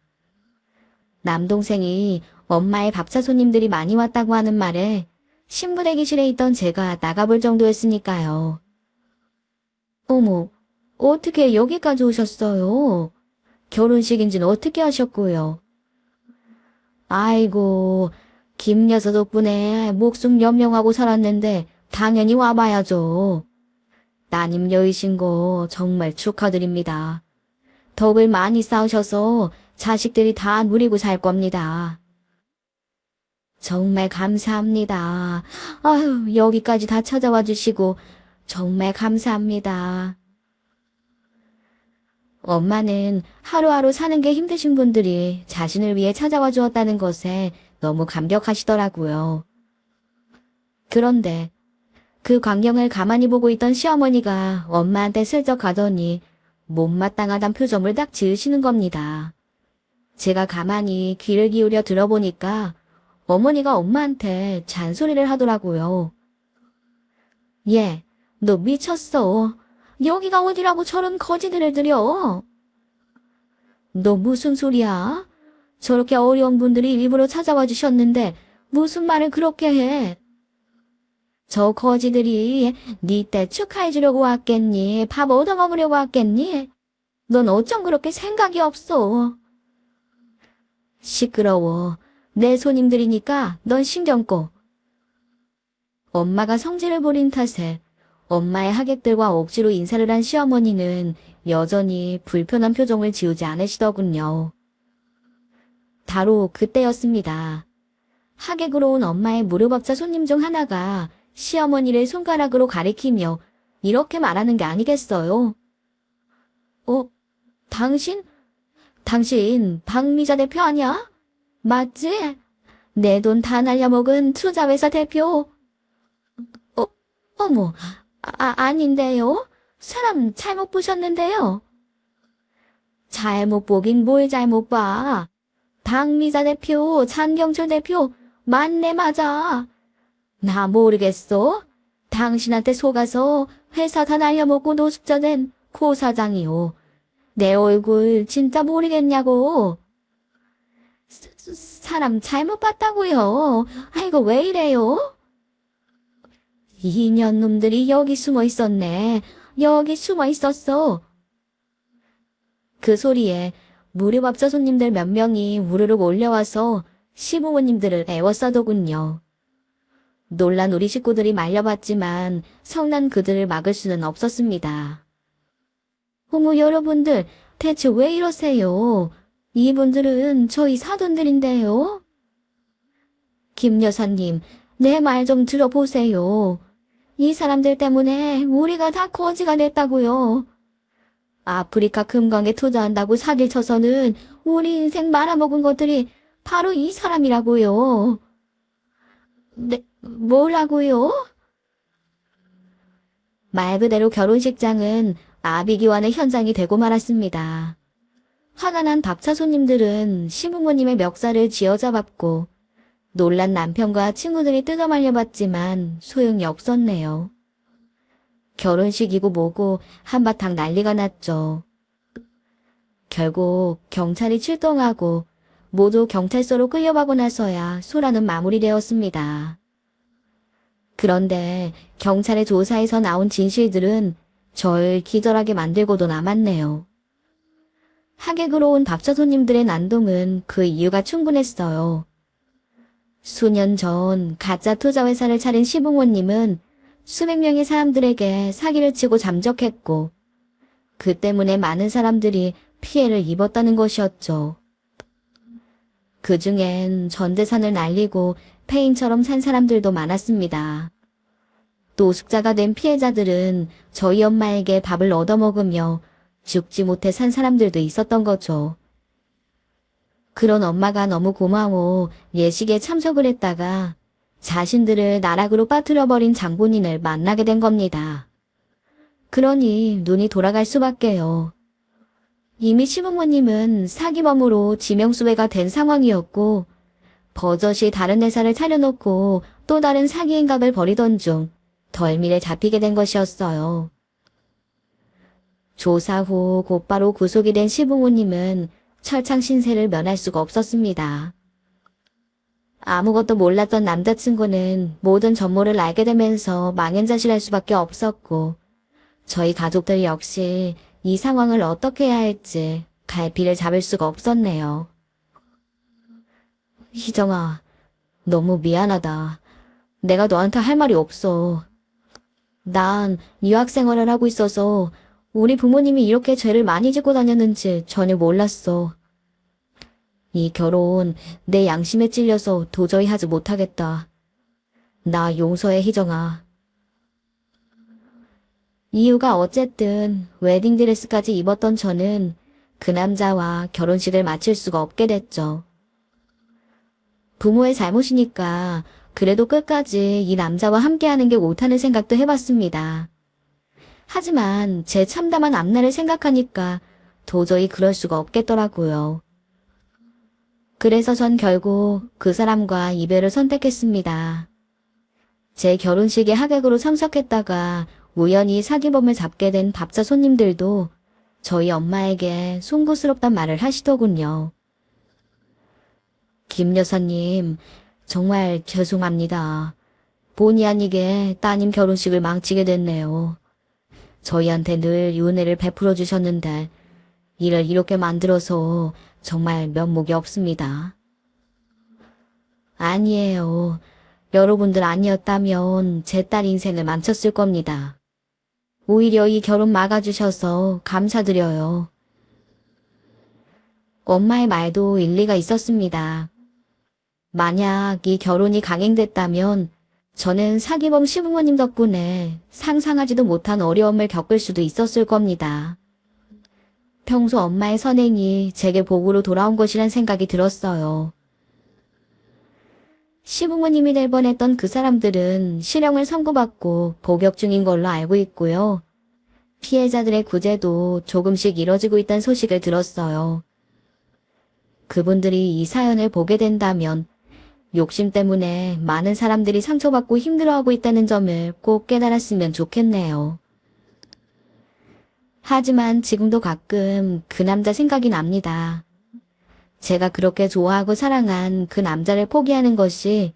남동생이 엄마의 밥차 손님들이 많이 왔다고 하는 말에 신부 대기실에 있던 제가 나가볼 정도였으니까요. 어머, 어떻게 여기까지 오셨어요? 결혼식인지는 어떻게 하셨고요? 아이고, 김 여사 덕분에 목숨 연명하고 살았는데 당연히 와봐야죠. 따님 여이신 거 정말 축하드립니다. 덕을 많이 쌓으셔서 자식들이 다 누리고 살 겁니다. 정말 감사합니다. 아유, 여기까지 다 찾아와 주시고 정말 감사합니다. 엄마는 하루하루 사는 게 힘드신 분들이 자신을 위해 찾아와 주었다는 것에 너무 감격하시더라고요. 그런데 그 광경을 가만히 보고 있던 시어머니가 엄마한테 슬쩍 가더니 못마땅하단 표정을 딱 지으시는 겁니다. 제가 가만히 귀를 기울여 들어보니까 어머니가 엄마한테 잔소리를 하더라고요. 얘, 너 미쳤어. 여기가 어디라고 저런 거짓을 들여? 너 무슨 소리야? 저렇게 어려운 분들이 일부러 찾아와 주셨는데 무슨 말을 그렇게 해? 저 거지들이 네 때 축하해 주려고 왔겠니? 밥 얻어먹으려고 왔겠니? 넌 어쩜 그렇게 생각이 없어? 시끄러워. 내 손님들이니까 넌 신경 꺼. 엄마가 성질을 부린 탓에 엄마의 하객들과 억지로 인사를 한 시어머니는 여전히 불편한 표정을 지우지 않으시더군요. 바로 그때였습니다. 하객으로 온 엄마의 무릎업자 손님 중 하나가 시어머니를 손가락으로 가리키며 이렇게 말하는 게 아니겠어요? 당신 박미자 대표 아니야? 맞지? 내 돈 다 날려먹은 투자회사 대표. 어머, 아닌데요? 사람 잘못 보셨는데요? 잘못 보긴 뭘 잘못 봐. 박미자 대표, 장경철 대표, 맞네 맞아. 나 모르겠어? 당신한테 속아서 회사 다 날려먹고 노숙자 된 고 사장이요. 내 얼굴 진짜 모르겠냐고. 사람 잘못 봤다고요. 아이고 왜 이래요? 이년놈들이 여기 숨어 있었네. 여기 숨어 있었어. 그 소리에 무료밥자 손님들 몇 명이 우르륵 올려와서 시부모님들을 애워싸더군요. 놀란 우리 식구들이 말려봤지만 성난 그들을 막을 수는 없었습니다. 어머 여러분들 대체 왜 이러세요? 이분들은 저희 사돈들인데요. 김 여사님 내 말 좀 들어보세요. 이 사람들 때문에 우리가 다 거지가 됐다고요. 아프리카 금광에 투자한다고 사기를 쳐서는 우리 인생 말아먹은 것들이 바로 이 사람이라고요. 네, 뭐라고요? 말 그대로 결혼식장은 아비기환의 현장이 되고 말았습니다. 화가 난 밥차 손님들은 시부모님의 멱살을 쥐어잡았고 놀란 남편과 친구들이 뜯어말려봤지만 소용이 없었네요. 결혼식이고 뭐고 한바탕 난리가 났죠. 결국 경찰이 출동하고 모두 경찰서로 끌려가고 나서야 소란은 마무리되었습니다. 그런데 경찰의 조사에서 나온 진실들은 절 기절하게 만들고도 남았네요. 하객으로 온 밥차 손님들의 난동은 그 이유가 충분했어요. 수년 전 가짜 투자회사를 차린 시부모님은 수백 명의 사람들에게 사기를 치고 잠적했고 그 때문에 많은 사람들이 피해를 입었다는 것이었죠. 그 중엔 전 재산을 날리고 폐인처럼 산 사람들도 많았습니다. 노숙자가 된 피해자들은 저희 엄마에게 밥을 얻어먹으며 죽지 못해 산 사람들도 있었던 거죠. 그런 엄마가 너무 고마워 예식에 참석을 했다가 자신들을 나락으로 빠뜨려버린 장본인을 만나게 된 겁니다. 그러니 눈이 돌아갈 수밖에요. 이미 시부모님은 사기범으로 지명수배가 된 상황이었고 버젓이 다른 회사를 차려놓고 또 다른 사기 행각을 벌이던 중 덜미를 잡히게 된 것이었어요. 조사 후 곧바로 구속이 된 시부모님은 철창 신세를 면할 수가 없었습니다. 아무것도 몰랐던 남자친구는 모든 전모를 알게 되면서 망연자실할 수밖에 없었고 저희 가족들 역시 이 상황을 어떻게 해야 할지 갈피를 잡을 수가 없었네요. 희정아, 너무 미안하다. 내가 너한테 할 말이 없어. 난 유학 생활을 하고 있어서 우리 부모님이 이렇게 죄를 많이 짓고 다녔는지 전혀 몰랐어. 이 결혼 내 양심에 찔려서 도저히 하지 못하겠다. 나 용서해, 희정아. 이유가 어쨌든 웨딩드레스까지 입었던 저는 그 남자와 결혼식을 마칠 수가 없게 됐죠. 부모의 잘못이니까 그래도 끝까지 이 남자와 함께하는 게 옳다는 생각도 해봤습니다. 하지만 제 참담한 앞날을 생각하니까 도저히 그럴 수가 없겠더라고요. 그래서 전 결국 그 사람과 이별을 선택했습니다. 제 결혼식에 하객으로 참석했다가 우연히 사기범을 잡게 된 밥사 손님들도 저희 엄마에게 송구스럽단 말을 하시더군요. 김 여사님, 정말 죄송합니다. 본의 아니게 따님 결혼식을 망치게 됐네요. 저희한테 늘 은혜를 베풀어 주셨는데 일을 이렇게 만들어서 정말 면목이 없습니다. 아니에요. 여러분들 아니었다면 제 딸 인생을 망쳤을 겁니다. 오히려 이 결혼 막아주셔서 감사드려요. 엄마의 말도 일리가 있었습니다. 만약 이 결혼이 강행됐다면 저는 사기범 시부모님 덕분에 상상하지도 못한 어려움을 겪을 수도 있었을 겁니다. 평소 엄마의 선행이 제게 복으로 돌아온 것이란 생각이 들었어요. 시부모님이 될 뻔했던 그 사람들은 실형을 선고받고 복역 중인 걸로 알고 있고요. 피해자들의 구제도 조금씩 이뤄지고 있다는 소식을 들었어요. 그분들이 이 사연을 보게 된다면 욕심 때문에 많은 사람들이 상처받고 힘들어하고 있다는 점을 꼭 깨달았으면 좋겠네요. 하지만 지금도 가끔 그 남자 생각이 납니다. 제가 그렇게 좋아하고 사랑한 그 남자를 포기하는 것이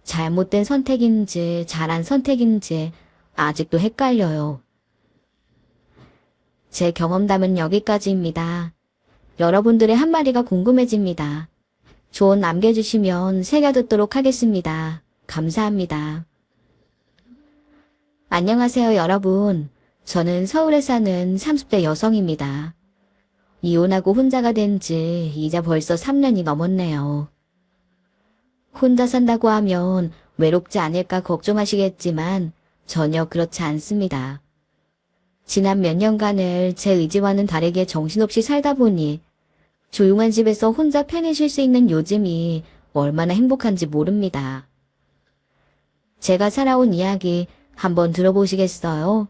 잘못된 선택인지 잘한 선택인지 아직도 헷갈려요. 제 경험담은 여기까지입니다. 여러분들의 한마디가 궁금해집니다. 조언 남겨주시면 새겨듣도록 하겠습니다. 감사합니다. 안녕하세요, 여러분. 저는 서울에 사는 30대 여성입니다. 이혼하고 혼자가 된 지 이제 벌써 3년이 넘었네요. 혼자 산다고 하면 외롭지 않을까 걱정하시겠지만 전혀 그렇지 않습니다. 지난 몇 년간을 제 의지와는 다르게 정신없이 살다 보니 조용한 집에서 혼자 편히 쉴 수 있는 요즘이 얼마나 행복한지 모릅니다. 제가 살아온 이야기 한번 들어보시겠어요?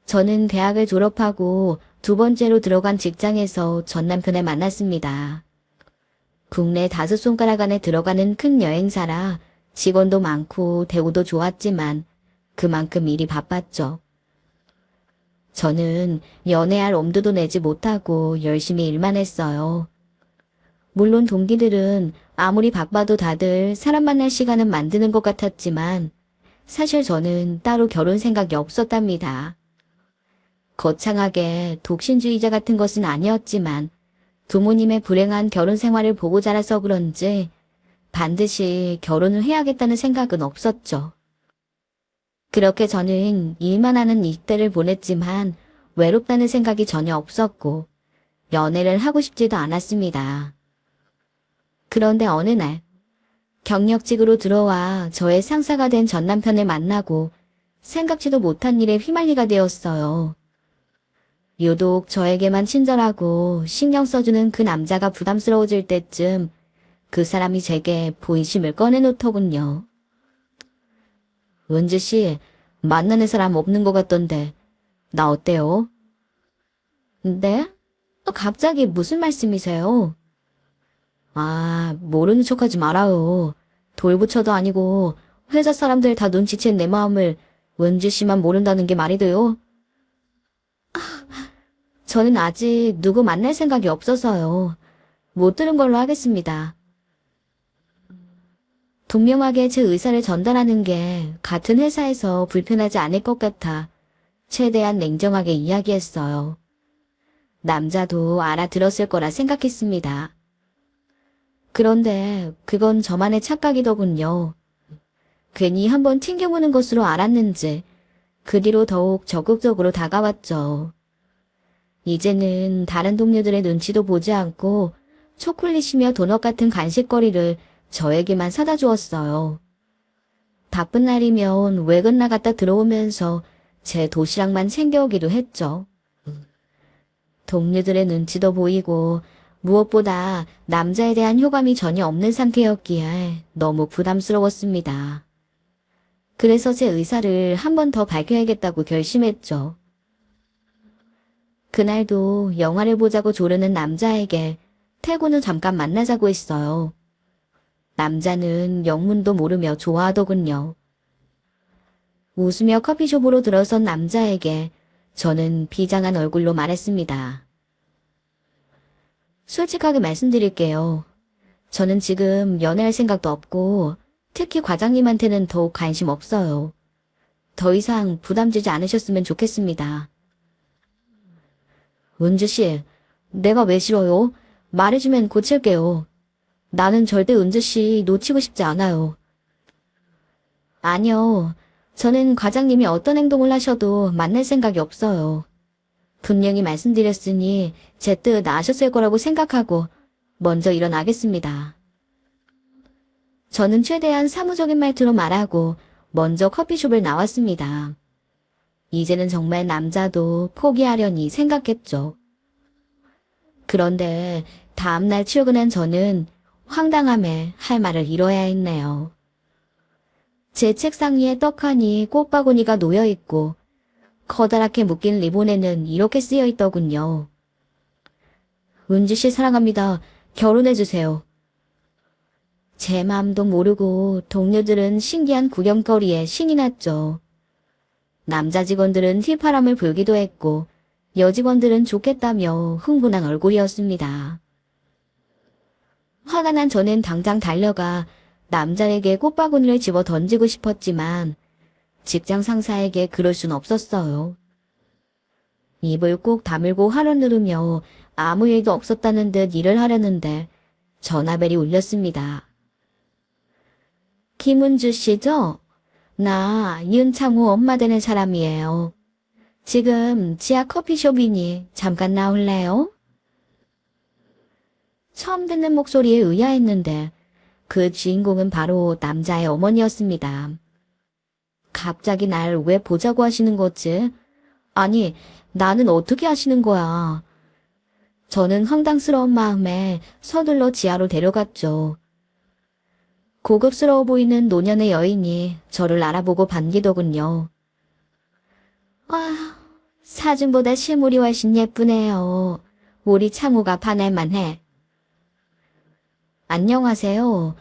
저는 대학을 졸업하고 두 번째로 들어간 직장에서 전 남편을 만났습니다. 국내 5손가락 안에 들어가는 큰 여행사라 직원도 많고 대우도 좋았지만 그만큼 일이 바빴죠. 저는 연애할 엄두도 내지 못하고 열심히 일만 했어요. 물론 동기들은 아무리 바빠도 다들 사람 만날 시간은 만드는 것 같았지만 사실 저는 따로 결혼 생각이 없었답니다. 거창하게 독신주의자 같은 것은 아니었지만 부모님의 불행한 결혼 생활을 보고 자라서 그런지 반드시 결혼을 해야겠다는 생각은 없었죠. 그렇게 저는 일만 하는 이때를 보냈지만 외롭다는 생각이 전혀 없었고 연애를 하고 싶지도 않았습니다. 그런데 어느 날 경력직으로 들어와 저의 상사가 된 전 남편을 만나고 생각지도 못한 일에 휘말리게 되었어요. 유독 저에게만 친절하고 신경 써주는 그 남자가 부담스러워질 때쯤 그 사람이 제게 본심을 꺼내놓더군요. 은지씨, 만나는 사람 없는 것 같던데 나 어때요? 네? 갑자기 무슨 말씀이세요? 아, 모르는 척하지 말아요. 돌부처도 아니고 회사 사람들 다 눈치챈 내 마음을 은지씨만 모른다는 게 말이 돼요? 저는 아직 누구 만날 생각이 없어서요. 못 들은 걸로 하겠습니다. 분명하게 제 의사를 전달하는 게 같은 회사에서 불편하지 않을 것 같아 최대한 냉정하게 이야기했어요. 남자도 알아들었을 거라 생각했습니다. 그런데 그건 저만의 착각이더군요. 괜히 한번 튕겨보는 것으로 알았는지 그 뒤로 더욱 적극적으로 다가왔죠. 이제는 다른 동료들의 눈치도 보지 않고 초콜릿이며 도넛 같은 간식거리를 저에게만 사다 주었어요. 바쁜 날이면 외근 나갔다 들어오면서 제 도시락만 챙겨오기도 했죠. 동료들의 눈치도 보이고 무엇보다 남자에 대한 호감이 전혀 없는 상태였기에 너무 부담스러웠습니다. 그래서 제 의사를 한 번 더 밝혀야겠다고 결심했죠. 그날도 영화를 보자고 조르는 남자에게 퇴근 후 잠깐 만나자고 했어요. 남자는 영문도 모르며 좋아하더군요. 웃으며 커피숍으로 들어선 남자에게 저는 비장한 얼굴로 말했습니다. 솔직하게 말씀드릴게요. 저는 지금 연애할 생각도 없고 특히 과장님한테는 더욱 관심 없어요. 더 이상 부담 주지 않으셨으면 좋겠습니다. 은주씨, 내가 왜 싫어요? 말해주면 고칠게요. 나는 절대 은주씨 놓치고 싶지 않아요. 아니요. 저는 과장님이 어떤 행동을 하셔도 만날 생각이 없어요. 분명히 말씀드렸으니 제 뜻 아셨을 거라고 생각하고 먼저 일어나겠습니다. 저는 최대한 사무적인 말투로 말하고 먼저 커피숍을 나왔습니다. 이제는 정말 남자도 포기하려니 생각했죠. 그런데 다음날 출근한 저는 황당함에 할 말을 잃어야 했네요. 제 책상 위에 떡하니 꽃바구니가 놓여있고 커다랗게 묶인 리본에는 이렇게 쓰여있더군요. 은주씨 사랑합니다. 결혼해주세요. 제 마음도 모르고 동료들은 신기한 구경거리에 신이 났죠. 남자 직원들은 휘파람을 불기도 했고 여직원들은 좋겠다며 흥분한 얼굴이었습니다. 화가 난 저는 당장 달려가 남자에게 꽃바구니를 집어 던지고 싶었지만 직장 상사에게 그럴 순 없었어요. 입을 꼭 다물고 화를 누르며 아무 일도 없었다는 듯 일을 하려는데 전화벨이 울렸습니다. 김은주 씨죠? 나 윤창호 엄마 되는 사람이에요. 지금 지하 커피숍이니 잠깐 나올래요? 처음 듣는 목소리에 의아했는데 그 주인공은 바로 남자의 어머니였습니다. 갑자기 날 왜 보자고 하시는 거지? 아니, 나는 어떻게 하시는 거야? 저는 황당스러운 마음에 서둘러 지하로 데려갔죠. 고급스러워 보이는 노년의 여인이 저를 알아보고 반기더군요. 아, 사진보다 실물이 훨씬 예쁘네요. 우리 창호가 반할만해. 안녕하세요.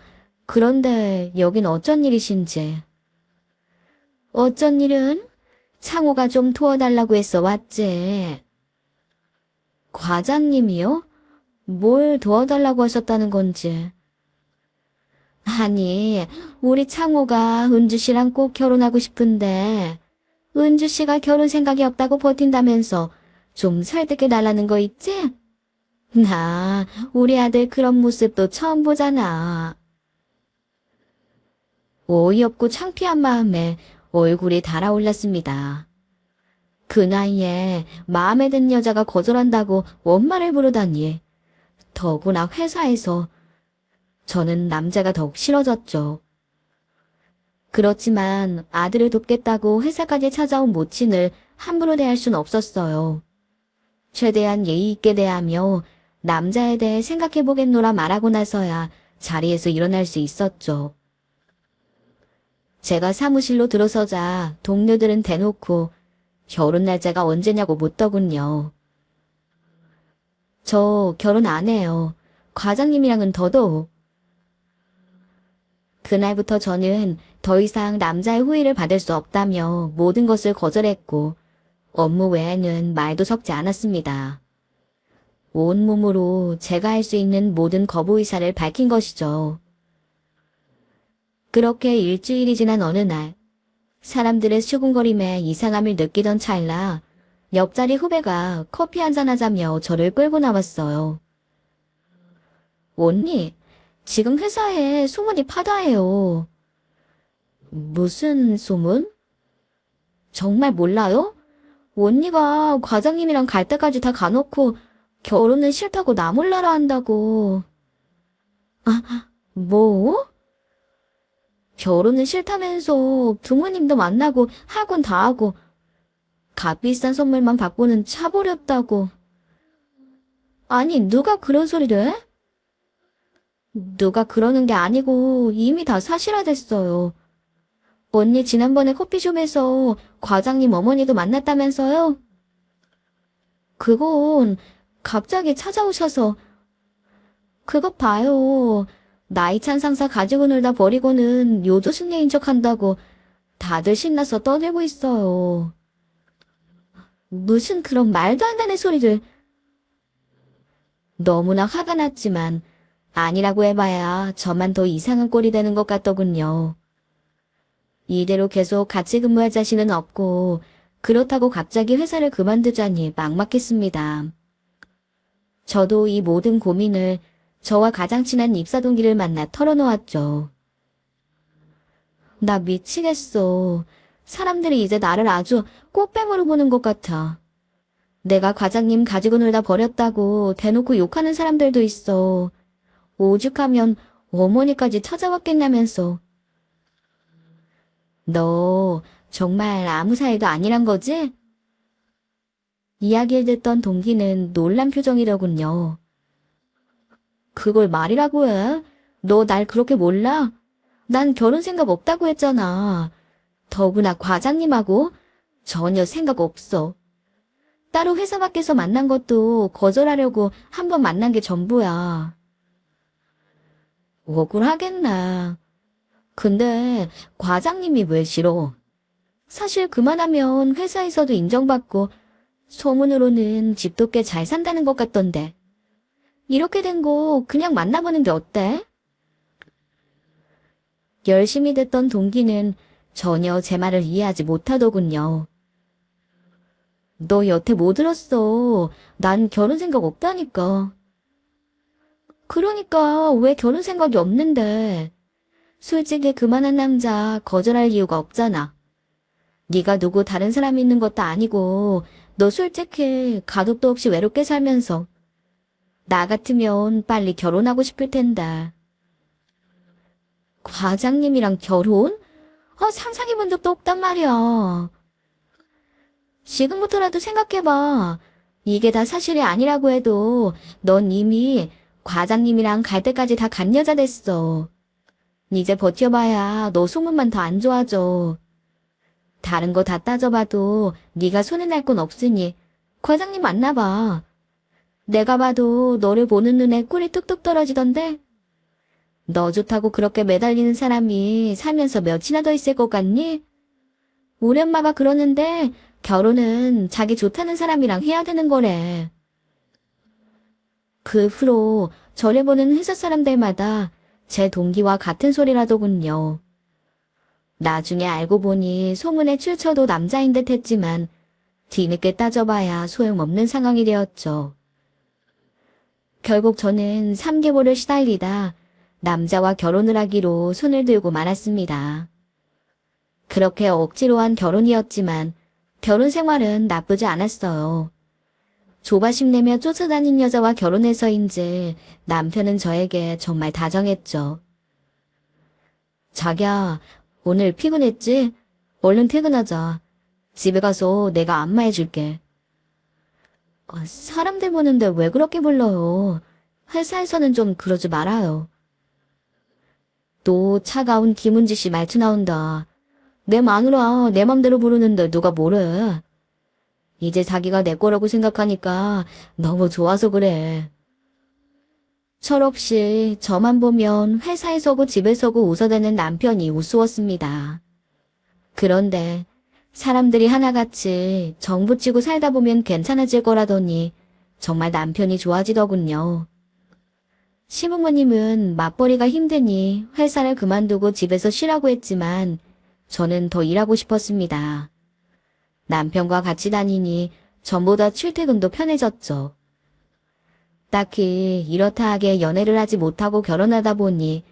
그런데 여긴 어쩐 일이신지. 어쩐 일은? 창호가 좀 도와달라고 해서 왔지. 과장님이요? 뭘 도와달라고 하셨다는 건지. 아니, 우리 창호가 은주 씨랑 꼭 결혼하고 싶은데 은주 씨가 결혼 생각이 없다고 버틴다면서 좀 설득해 달라는 거 있지? 나 우리 아들 그런 모습도 처음 보잖아. 어이없고 창피한 마음에 얼굴이 달아올랐습니다. 그 나이에 마음에 든 여자가 거절한다고 엄마를 부르다니. 더구나 회사에서. 저는 남자가 더욱 싫어졌죠. 그렇지만 아들을 돕겠다고 회사까지 찾아온 모친을 함부로 대할 순 없었어요. 최대한 예의 있게 대하며 남자에 대해 생각해보겠노라 말하고 나서야 자리에서 일어날 수 있었죠. 제가 사무실로 들어서자 동료들은 대놓고 결혼 날짜가 언제냐고 묻더군요. 저 결혼 안 해요. 과장님이랑은 더더욱. 그날부터 저는 더 이상 남자의 호의를 받을 수 없다며 모든 것을 거절했고 업무 외에는 말도 섞지 않았습니다. 온몸으로 제가 할 수 있는 모든 거부 의사를 밝힌 것이죠. 그렇게 일주일이 지난 어느 날 사람들의 수군거림에 이상함을 느끼던 찰나 옆자리 후배가 커피 한잔 하자며 저를 끌고 나왔어요. 언니, 지금 회사에 소문이 파다해요. 무슨 소문? 정말 몰라요? 언니가 과장님이랑 갈 때까지 다 가놓고 결혼은 싫다고 나 몰라라 한다고. 아, 뭐? 결혼은 싫다면서 부모님도 만나고 할 건 다 하고 값비싼 선물만 받고는 차버렸다고. 아니, 누가 그런 소리를 해? 누가 그러는 게 아니고 이미 다 사실화됐어요. 언니 지난번에 커피숍에서 과장님 어머니도 만났다면서요? 그건 갑자기 찾아오셔서. 그것 봐요. 나이 찬 상사 가지고 놀다 버리고는 요조숙녀인 척 한다고 다들 신나서 떠들고 있어요. 무슨 그런 말도 안 되는 소리를. 너무나 화가 났지만 아니라고 해봐야 저만 더 이상한 꼴이 되는 것 같더군요. 이대로 계속 같이 근무할 자신은 없고 그렇다고 갑자기 회사를 그만두자니 막막했습니다. 저도 이 모든 고민을 저와 가장 친한 입사 동기를 만나 털어놓았죠. 나 미치겠어. 사람들이 이제 나를 아주 꽃뱀으로 보는 것 같아. 내가 과장님 가지고 놀다 버렸다고 대놓고 욕하는 사람들도 있어. 오죽하면 어머니까지 찾아왔겠냐면서. 너 정말 아무 사이도 아니란 거지? 이야기를 듣던 동기는 놀란 표정이더군요. 그걸 말이라고 해? 너 날 그렇게 몰라? 난 결혼 생각 없다고 했잖아. 더구나 과장님하고 전혀 생각 없어. 따로 회사 밖에서 만난 것도 거절하려고 한 번 만난 게 전부야. 억울하겠나. 근데 과장님이 왜 싫어? 사실 그만하면 회사에서도 인정받고 소문으로는 집도 꽤 잘 산다는 것 같던데. 이렇게 된 거 그냥 만나보는 게 어때? 열심히 듣던 동기는 전혀 제 말을 이해하지 못하더군요. 너 여태 뭐 들었어? 난 결혼 생각 없다니까. 그러니까 왜 결혼 생각이 없는데? 솔직히 그만한 남자 거절할 이유가 없잖아. 네가 누구 다른 사람 있는 것도 아니고 너 솔직히 가족도 없이 외롭게 살면서 나 같으면 빨리 결혼하고 싶을 텐데. 과장님이랑 결혼? 상상해본 적도 없단 말이야. 지금부터라도 생각해봐. 이게 다 사실이 아니라고 해도 넌 이미 과장님이랑 갈 때까지 다 간 여자 됐어. 이제 버텨봐야 너 소문만 더 안 좋아져. 다른 거 다 따져봐도 네가 손에 날 건 없으니 과장님 만나봐. 내가 봐도 너를 보는 눈에 꿀이 뚝뚝 떨어지던데. 너 좋다고 그렇게 매달리는 사람이 살면서 몇이나 더 있을 것 같니? 우리 엄마가 그러는데 결혼은 자기 좋다는 사람이랑 해야 되는 거래. 그 후로 저를 보는 회사 사람들마다 제 동기와 같은 소리라더군요. 나중에 알고 보니 소문에 출처도 남자인 듯 했지만 뒤늦게 따져봐야 소용없는 상황이 되었죠. 결국 저는 3개월을 시달리다 남자와 결혼을 하기로 손을 들고 말았습니다. 그렇게 억지로 한 결혼이었지만 결혼 생활은 나쁘지 않았어요. 조바심 내며 쫓아다닌 여자와 결혼해서인지 남편은 저에게 정말 다정했죠. 자기야, 오늘 피곤했지? 얼른 퇴근하자. 집에 가서 내가 안마해줄게. 사람들 보는데 왜 그렇게 불러요? 회사에서는 좀 그러지 말아요. 또 차가운 김은지 씨 말투 나온다. 내 마누라 내 맘대로 부르는데 누가 뭐래. 이제 자기가 내 거라고 생각하니까 너무 좋아서 그래. 철없이 저만 보면 회사에서고 집에서고 웃어대는 남편이 우스웠습니다. 그런데 사람들이 하나같이 정붙이고 살다 보면 괜찮아질 거라더니 정말 남편이 좋아지더군요. 시부모님은 맞벌이가 힘드니 회사를 그만두고 집에서 쉬라고 했지만 저는 더 일하고 싶었습니다. 남편과 같이 다니니 전보다 출퇴근도 편해졌죠. 딱히 이렇다 하게 연애를 하지 못하고 결혼하다 보니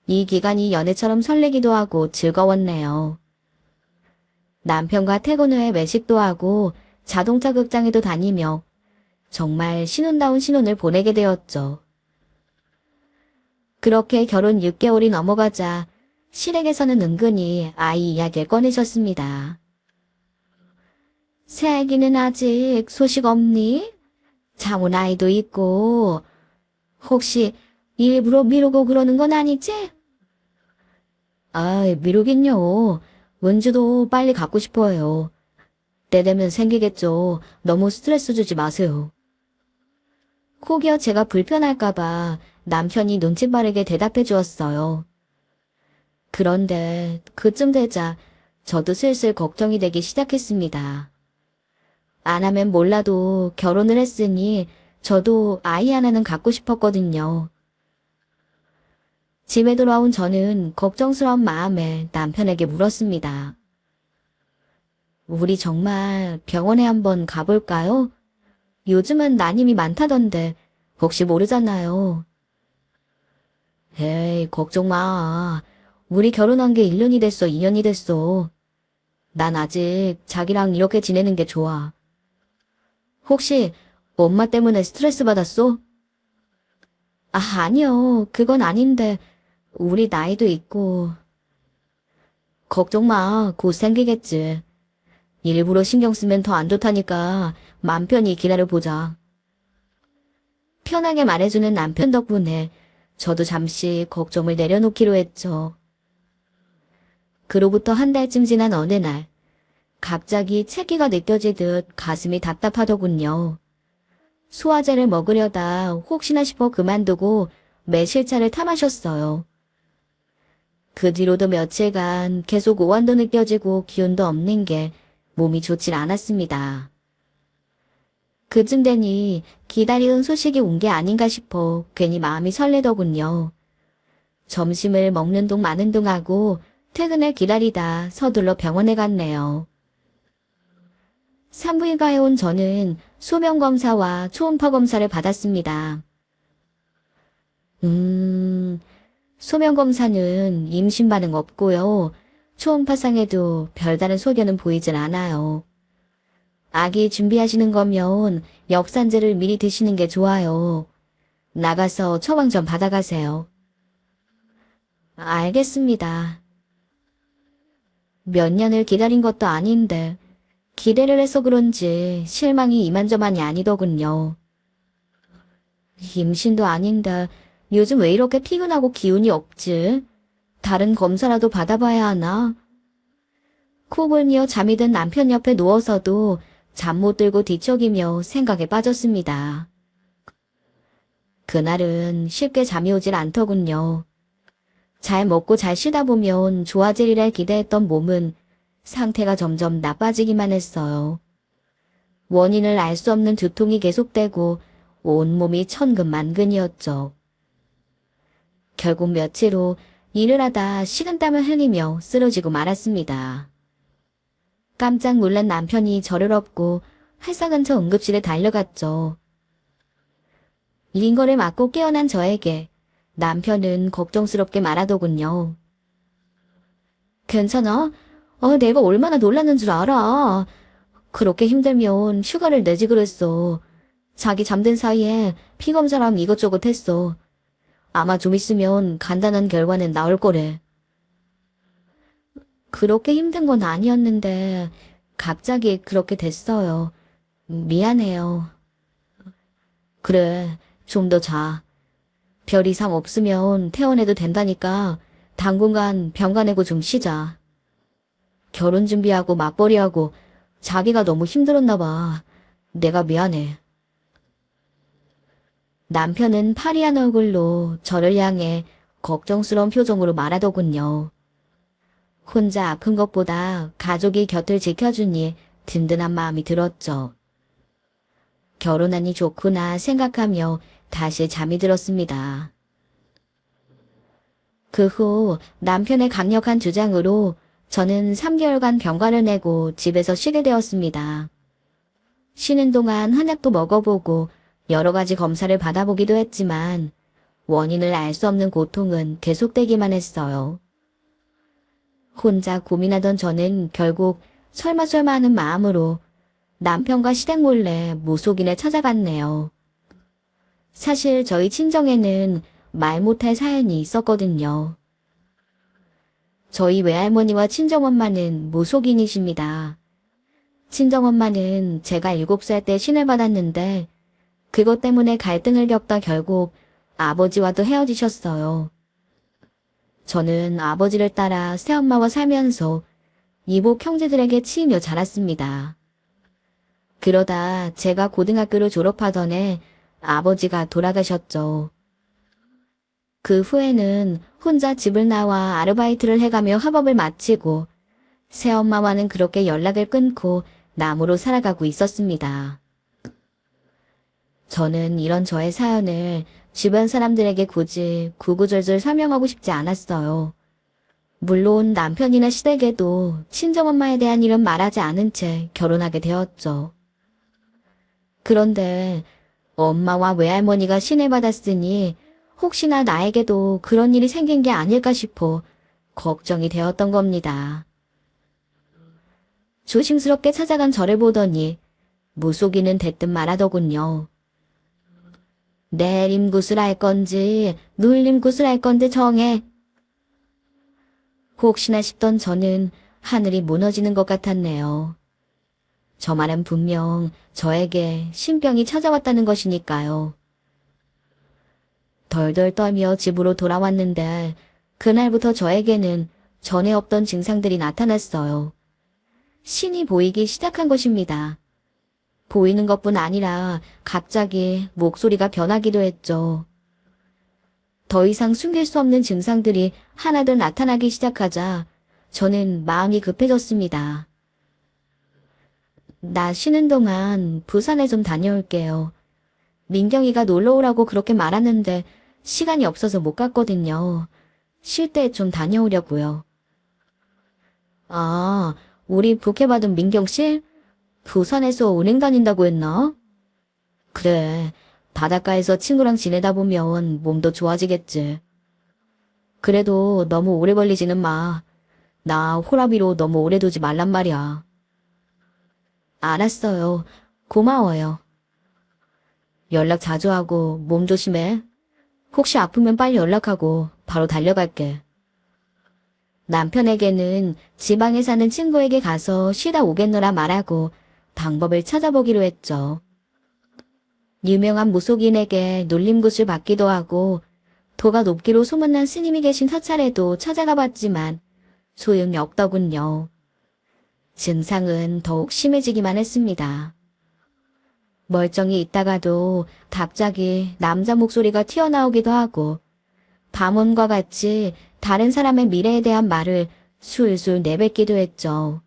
이 기간이 연애처럼 설레기도 하고 즐거웠네요. 남편과 퇴근 후에 외식도 하고 자동차 극장에도 다니며 정말 신혼다운 신혼을 보내게 되었죠. 그렇게 결혼 6개월이 넘어가자 시댁에서는 은근히 아이 이야기를 꺼내셨습니다. 새아기는 아직 소식 없니? 장훈 아이도 있고 혹시 일부러 미루고 그러는 건 아니지? 미루긴요. 은주도 빨리 갖고 싶어요. 때 되면 생기겠죠. 너무 스트레스 주지 마세요. 혹여 제가 불편할까봐 남편이 눈치 빠르게 대답해 주었어요. 그런데 그쯤 되자 저도 슬슬 걱정이 되기 시작했습니다. 안 하면 몰라도 결혼을 했으니 저도 아이 하나는 갖고 싶었거든요. 집에 돌아온 저는 걱정스러운 마음에 남편에게 물었습니다. 우리 정말 병원에 한번 가볼까요? 요즘은 난임이 많다던데 혹시 모르잖아요. 에이, 걱정 마. 우리 결혼한 게 1년이 됐어, 2년이 됐어. 난 아직 자기랑 이렇게 지내는 게 좋아. 혹시 엄마 때문에 스트레스 받았어? 아, 아니요. 그건 아닌데 우리 나이도 있고. 걱정 마. 곧 생기겠지. 일부러 신경 쓰면 더 안 좋다니까 맘 편히 기다려보자. 편하게 말해주는 남편 덕분에 저도 잠시 걱정을 내려놓기로 했죠. 그로부터 한 달쯤 지난 어느 날 갑자기 채기가 느껴지듯 가슴이 답답하더군요. 소화제를 먹으려다 혹시나 싶어 그만두고 매실차를 타 마셨어요. 그 뒤로도 며칠간 계속 오한도 느껴지고 기운도 없는 게 몸이 좋질 않았습니다. 그쯤 되니 기다리던 소식이 온 게 아닌가 싶어 괜히 마음이 설레더군요. 점심을 먹는 동 마는 동 하고 퇴근을 기다리다 서둘러 병원에 갔네요. 산부인과에 온 저는 소변검사와 초음파 검사를 받았습니다. 소변검사는 임신 반응 없고요. 초음파상에도 별다른 소견은 보이질 않아요. 아기 준비하시는 거면 엽산제를 미리 드시는 게 좋아요. 나가서 처방 좀 받아가세요. 알겠습니다. 몇 년을 기다린 것도 아닌데 기대를 해서 그런지 실망이 이만저만이 아니더군요. 임신도 아닌데 요즘 왜 이렇게 피곤하고 기운이 없지? 다른 검사라도 받아봐야 하나? 코 골며 잠이 든 남편 옆에 누워서도 잠 못 들고 뒤척이며 생각에 빠졌습니다. 그날은 쉽게 잠이 오질 않더군요. 잘 먹고 잘 쉬다 보면 좋아지리라 기대했던 몸은 상태가 점점 나빠지기만 했어요. 원인을 알 수 없는 두통이 계속되고 온몸이 천근만근이었죠. 결국 며칠 후 일을 하다 식은땀을 흘리며 쓰러지고 말았습니다. 깜짝 놀란 남편이 저를 업고 회사 근처 응급실에 달려갔죠. 링거를 맞고 깨어난 저에게 남편은 걱정스럽게 말하더군요. 괜찮아? 내가 얼마나 놀랐는 줄 알아. 그렇게 힘들면 휴가를 내지 그랬어. 자기 잠든 사이에 피검사랑 이것저것 했어. 아마 좀 있으면 간단한 결과는 나올 거래. 그렇게 힘든 건 아니었는데 갑자기 그렇게 됐어요. 미안해요. 그래, 좀 더 자. 별 이상 없으면 퇴원해도 된다니까 당분간 병 가내고 좀 쉬자. 결혼 준비하고 맞벌이하고 자기가 너무 힘들었나 봐. 내가 미안해. 남편은 파리한 얼굴로 저를 향해 걱정스러운 표정으로 말하더군요. 혼자 아픈 것보다 가족이 곁을 지켜주니 든든한 마음이 들었죠. 결혼하니 좋구나 생각하며 다시 잠이 들었습니다. 그 후 남편의 강력한 주장으로 저는 3개월간 병가를 내고 집에서 쉬게 되었습니다. 쉬는 동안 한약도 먹어보고 여러 가지 검사를 받아보기도 했지만 원인을 알 수 없는 고통은 계속되기만 했어요. 혼자 고민하던 저는 결국 설마 하는 마음으로 남편과 시댁 몰래 무속인을 찾아갔네요. 사실 저희 친정에는 말 못할 사연이 있었거든요. 저희 외할머니와 친정엄마는 무속인이십니다. 친정엄마는 제가 7살 때 신을 받았는데 그것 때문에 갈등을 겪다 결국 아버지와도 헤어지셨어요. 저는 아버지를 따라 새엄마와 살면서 이복 형제들에게 치이며 자랐습니다. 그러다 제가 고등학교를 졸업하던 해 아버지가 돌아가셨죠. 그 후에는 혼자 집을 나와 아르바이트를 해가며 학업을 마치고 새엄마와는 그렇게 연락을 끊고 남으로 살아가고 있었습니다. 저는 이런 저의 사연을 주변 사람들에게 굳이 구구절절 설명하고 싶지 않았어요. 물론 남편이나 시댁에도 친정엄마에 대한 일은 말하지 않은 채 결혼하게 되었죠. 그런데 엄마와 외할머니가 신을 받았으니 혹시나 나에게도 그런 일이 생긴 게 아닐까 싶어 걱정이 되었던 겁니다. 조심스럽게 찾아간 저를 보더니 무속인은 대뜸 말하더군요. 내림굿을 할 건지 눌림굿을 할 건지 정해. 혹시나 싶던 저는 하늘이 무너지는 것 같았네요. 저 말은 분명 저에게 신병이 찾아왔다는 것이니까요. 덜덜 떨며 집으로 돌아왔는데 그날부터 저에게는 전에 없던 증상들이 나타났어요. 신이 보이기 시작한 것입니다. 보이는 것뿐 아니라 갑자기 목소리가 변하기도 했죠. 더 이상 숨길 수 없는 증상들이 하나둘 나타나기 시작하자 저는 마음이 급해졌습니다. 나 쉬는 동안 부산에 좀 다녀올게요. 민경이가 놀러 오라고 그렇게 말하는데 시간이 없어서 못 갔거든요. 쉴 때 좀 다녀오려고요. 아, 우리 부케받은 민경씨? 부산에서 은행 다닌다고 했나? 그래, 바닷가에서 친구랑 지내다 보면 몸도 좋아지겠지. 그래도 너무 오래 걸리지는 마. 나 호라비로 너무 오래 두지 말란 말이야. 알았어요. 고마워요. 연락 자주 하고 몸 조심해. 혹시 아프면 빨리 연락하고 바로 달려갈게. 남편에게는 지방에 사는 친구에게 가서 쉬다 오겠노라 말하고 방법을 찾아보기로 했죠. 유명한 무속인에게 놀림굿을 받기도 하고 도가 높기로 소문난 스님이 계신 사찰에도 찾아가 봤지만 소용이 없더군요. 증상은 더욱 심해지기만 했습니다. 멀쩡히 있다가도 갑자기 남자 목소리가 튀어나오기도 하고 밤원과 같이 다른 사람의 미래에 대한 말을 술술 내뱉기도 했죠.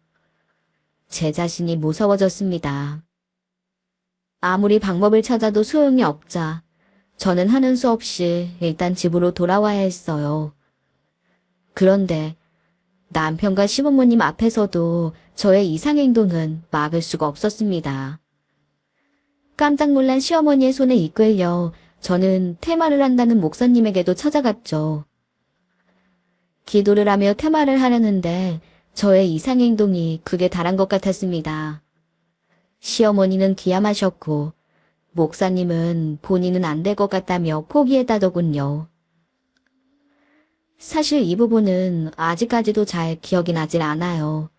제 자신이 무서워졌습니다. 아무리 방법을 찾아도 소용이 없자 저는 하는 수 없이 일단 집으로 돌아와야 했어요. 그런데 남편과 시부모님 앞에서도 저의 이상행동은 막을 수가 없었습니다. 깜짝 놀란 시어머니의 손에 이끌려 저는 테마를 한다는 목사님에게도 찾아갔죠. 기도를 하며 테마를 하려는데 저의 이상행동이 극에 달한 것 같았습니다. 시어머니는 기함하셨고 목사님은 본인은 안 될 것 같다며 포기했다더군요. 사실 이 부분은 아직까지도 잘 기억이 나질 않아요.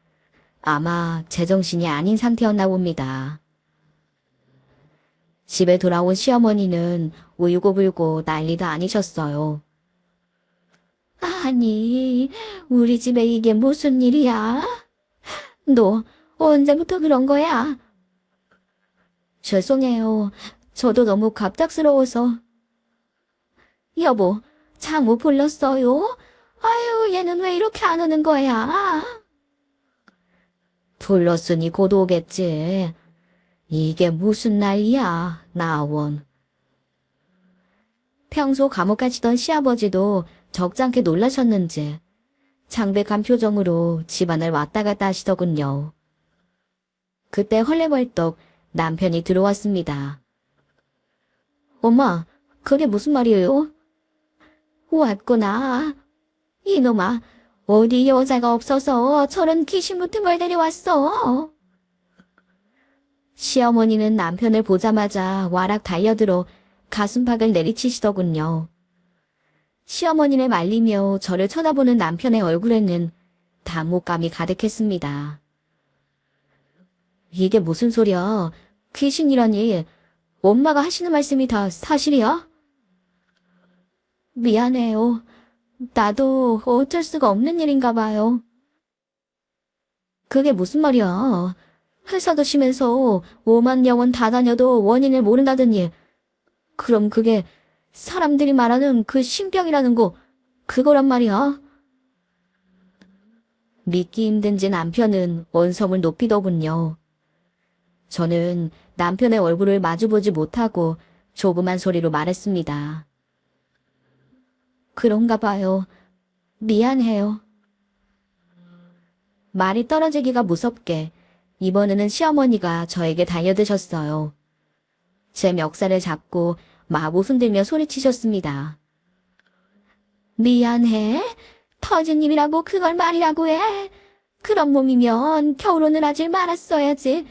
아마 제정신이 아닌 상태였나 봅니다. 집에 돌아온 시어머니는 울고불고 난리도 아니셨어요. 아니, 우리 집에 이게 무슨 일이야? 너 언제부터 그런 거야? 죄송해요. 저도 너무 갑작스러워서. 여보, 장모 불렀어요? 아유, 얘는 왜 이렇게 안 오는 거야? 불렀으니 곧 오겠지. 이게 무슨 난리야, 나원. 평소 감옥 가시던 시아버지도 적잖게 놀라셨는지 창백한 표정으로 집안을 왔다 갔다 하시더군요. 그때 헐레벌떡 남편이 들어왔습니다. 엄마, 그게 무슨 말이에요? 왔구나. 이놈아, 어디 여자가 없어서 저런 귀신 같은 걸 데려왔어. 시어머니는 남편을 보자마자 와락 달려들어 가슴팍을 내리치시더군요. 시어머니를 말리며 저를 쳐다보는 남편의 얼굴에는 당혹감이 가득했습니다. 이게 무슨 소리야? 귀신이라니. 엄마가 하시는 말씀이 다 사실이야? 미안해요. 나도 어쩔 수가 없는 일인가 봐요. 그게 무슨 말이야? 회사도 쉬면서 5만 병원 다 다녀도 원인을 모른다더니. 그럼 그게 사람들이 말하는 그 신병이라는 거, 그거란 말이야? 믿기 힘든지 남편은 언성을 높이더군요. 저는 남편의 얼굴을 마주보지 못하고 조그만 소리로 말했습니다. 그런가 봐요. 미안해요. 말이 떨어지기가 무섭게 이번에는 시어머니가 저에게 달려드셨어요. 제 멱살을 잡고 마구 흔들며 소리치셨습니다. 미안해? 터즈님이라고 그걸 말이라고 해? 그런 몸이면 결혼을 하질 말았어야지.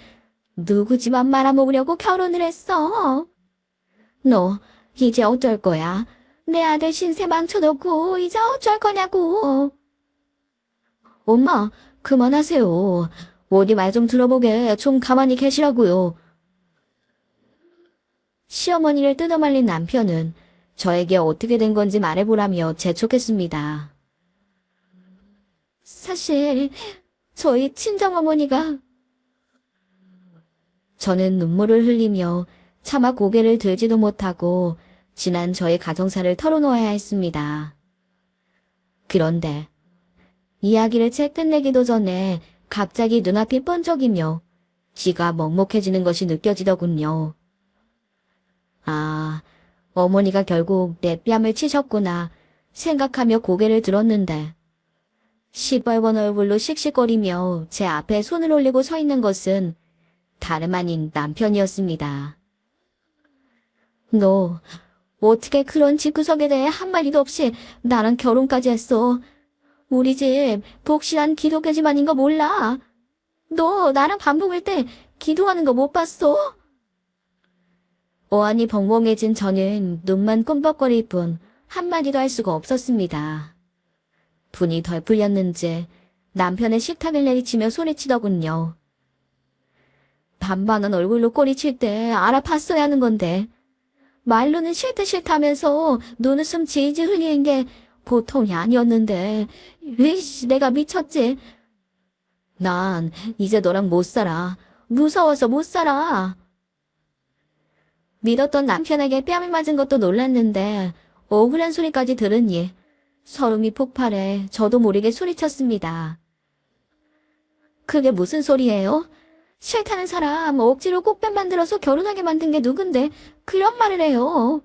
누구 집안 말아먹으려고 결혼을 했어? 너 이제 어쩔 거야? 내 아들 신세 망쳐놓고 이제 어쩔 거냐고. 엄마, 그만하세요. 어디 말 좀 들어보게 좀 가만히 계시라고요. 시어머니를 뜯어말린 남편은 저에게 어떻게 된 건지 말해보라며 재촉했습니다. 사실 저희 친정어머니가. 저는 눈물을 흘리며 차마 고개를 들지도 못하고 지난 저의 가정사를 털어놓아야 했습니다. 그런데 이야기를 채 끝내기도 전에 갑자기 눈앞이 번쩍이며 귀가 먹먹해지는 것이 느껴지더군요. 아, 어머니가 결국 내 뺨을 치셨구나 생각하며 고개를 들었는데 시뻘건 얼굴로 씩씩거리며 제 앞에 손을 올리고 서 있는 것은 다름 아닌 남편이었습니다. 너 어떻게 그런 집구석에 대해 한마디도 없이 나랑 결혼까지 했어? 우리 집 복실한 기독교 집안인 거 몰라? 너 나랑 밥 먹을 때 기도하는 거 못 봤어? 어안이 벙벙해진 저는 눈만 끔뻑거릴 뿐 한마디도 할 수가 없었습니다. 분이 덜 풀렸는지 남편의 식탁을 내리치며 소리치더군요. 반반한 얼굴로 꼬리칠 때 알아봤어야 하는 건데 말로는 싫다 싫다면서 눈웃음 지지 흘리는 게 보통이 아니었는데 으이씨 내가 미쳤지. 난 이제 너랑 못 살아. 무서워서 못 살아. 믿었던 남편에게 뺨을 맞은 것도 놀랐는데 억울한 소리까지 들으니 서름이 폭발해 저도 모르게 소리쳤습니다. 그게 무슨 소리예요? 싫다는 사람 억지로 꼭뱀 만들어서 결혼하게 만든 게 누군데 그런 말을 해요.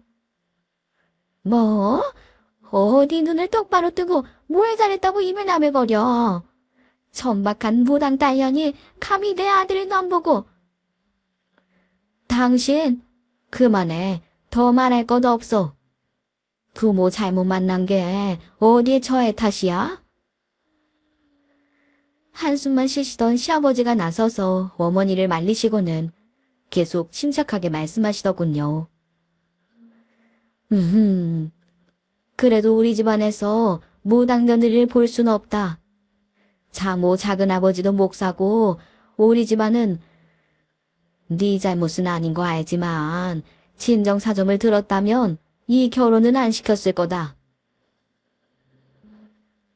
뭐? 어디 눈을 똑바로 뜨고 뭘 잘했다고 입을 나매버려. 천박한 무당 딸년이 감히 내 아들을 넘보고. 당신 그만해. 더 말할 것도 없어. 부모 잘못 만난 게 어디에 저의 탓이야? 한숨만 쉬시던 시아버지가 나서서 어머니를 말리시고는 계속 침착하게 말씀하시더군요. 그래도 우리 집안에서 무당 며느리를 볼 수는 없다. 장모 작은아버지도 목사고 우리 집안은 네 잘못은 아닌 거 알지만 진정사정을 들었다면 이 결혼은 안 시켰을 거다.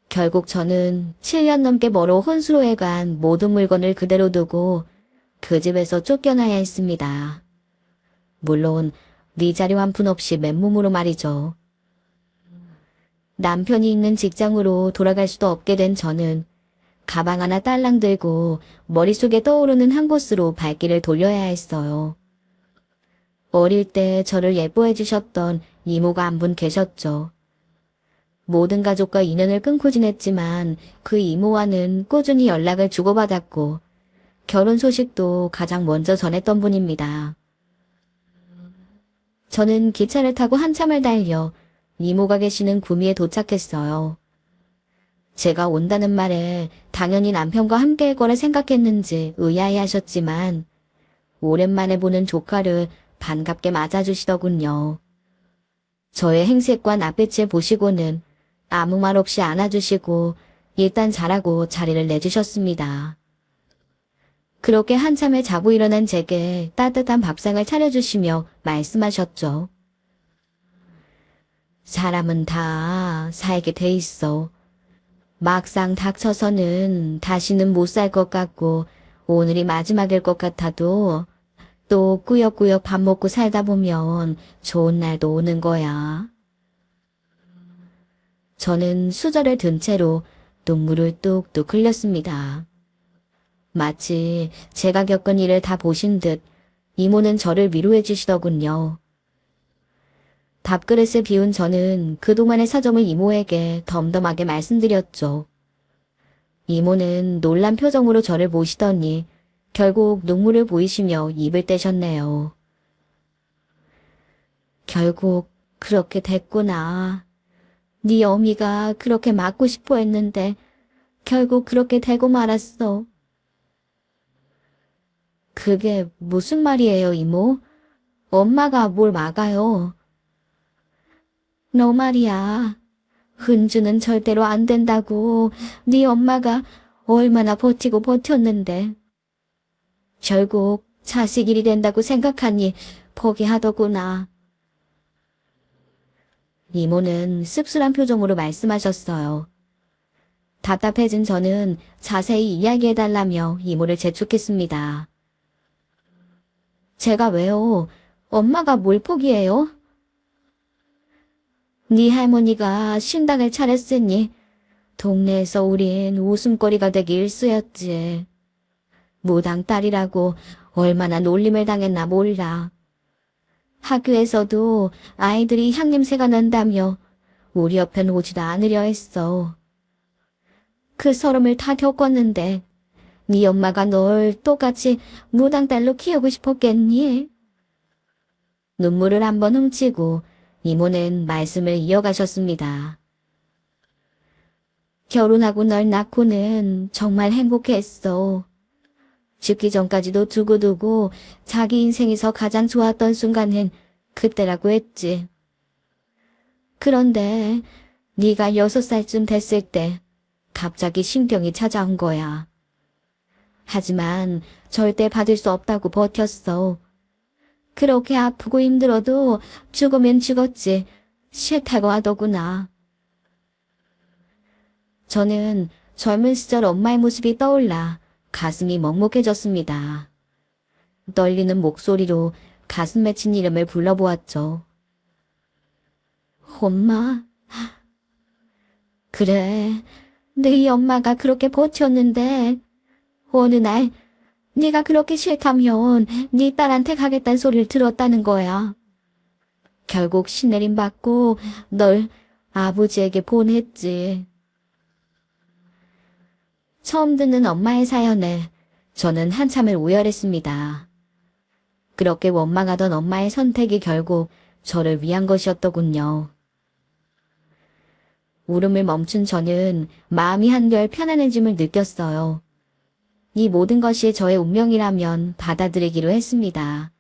결국 저는 7년 넘게 멀어 혼수로에 간 모든 물건을 그대로 두고 그 집에서 쫓겨나야 했습니다. 물론 위자료 한 푼 없이 맨몸으로 말이죠. 남편이 있는 직장으로 돌아갈 수도 없게 된 저는 가방 하나 딸랑 들고 머릿속에 떠오르는 한 곳으로 발길을 돌려야 했어요. 어릴 때 저를 예뻐해 주셨던 이모가 한 분 계셨죠. 모든 가족과 인연을 끊고 지냈지만 그 이모와는 꾸준히 연락을 주고받았고 결혼 소식도 가장 먼저 전했던 분입니다. 저는 기차를 타고 한참을 달려 이모가 계시는 구미에 도착했어요. 제가 온다는 말에 당연히 남편과 함께할 거라 생각했는지 의아해하셨지만 오랜만에 보는 조카를 반갑게 맞아주시더군요. 저의 행색과 낯빛을 보시고는 아무 말 없이 안아주시고 일단 자라고 자리를 내주셨습니다. 그렇게 한참을 자고 일어난 제게 따뜻한 밥상을 차려주시며 말씀하셨죠. 사람은 다 살게 돼 있어. 막상 닥쳐서는 다시는 못 살 것 같고 오늘이 마지막일 것 같아도 또 꾸역꾸역 밥 먹고 살다 보면 좋은 날도 오는 거야. 저는 수저를 든 채로 눈물을 뚝뚝 흘렸습니다. 마치 제가 겪은 일을 다 보신 듯 이모는 저를 위로해 주시더군요. 밥그릇을 비운 저는 그동안의 사정을 이모에게 덤덤하게 말씀드렸죠. 이모는 놀란 표정으로 저를 보시더니 결국 눈물을 보이시며 입을 떼셨네요. 결국 그렇게 됐구나. 네 어미가 그렇게 맞고 싶어 했는데 결국 그렇게 되고 말았어. 그게 무슨 말이에요, 이모? 엄마가 뭘 막아요? 너 말이야. 은주는 절대로 안 된다고 네 엄마가 얼마나 버티고 버텼는데. 결국 자식 일이 된다고 생각하니 포기하더구나. 이모는 씁쓸한 표정으로 말씀하셨어요. 답답해진 저는 자세히 이야기해달라며 이모를 재촉했습니다. 제가 왜요? 엄마가 뭘 포기해요? 네 할머니가 신당을 차렸으니 동네에서 우린 웃음거리가 되기 일쑤였지. 무당 딸이라고 얼마나 놀림을 당했나 몰라. 학교에서도 아이들이 향냄새가 난다며 우리 옆엔 오지도 않으려 했어. 그 서름을 다 겪었는데 네 엄마가 널 똑같이 무당 딸로 키우고 싶었겠니? 눈물을 한번 훔치고 이모는 말씀을 이어가셨습니다. 결혼하고 널 낳고는 정말 행복했어. 죽기 전까지도 두고두고 자기 인생에서 가장 좋았던 순간은 그때라고 했지. 그런데 네가 6살쯤 됐을 때 갑자기 신경이 찾아온 거야. 하지만 절대 받을 수 없다고 버텼어. 그렇게 아프고 힘들어도 죽으면 죽었지 싫다고 하더구나. 저는 젊은 시절 엄마의 모습이 떠올라 가슴이 먹먹해졌습니다. 떨리는 목소리로 가슴 맺힌 이름을 불러보았죠. 엄마. 그래, 네 엄마가 그렇게 버텼는데 어느 날 네가 그렇게 싫다면 네 딸한테 가겠다는 소리를 들었다는 거야. 결국 신내림 받고 널 아버지에게 보냈지. 처음 듣는 엄마의 사연에 저는 한참을 오열했습니다. 그렇게 원망하던 엄마의 선택이 결국 저를 위한 것이었더군요. 울음을 멈춘 저는 마음이 한결 편안해짐을 느꼈어요. 이 모든 것이 저의 운명이라면 받아들이기로 했습니다.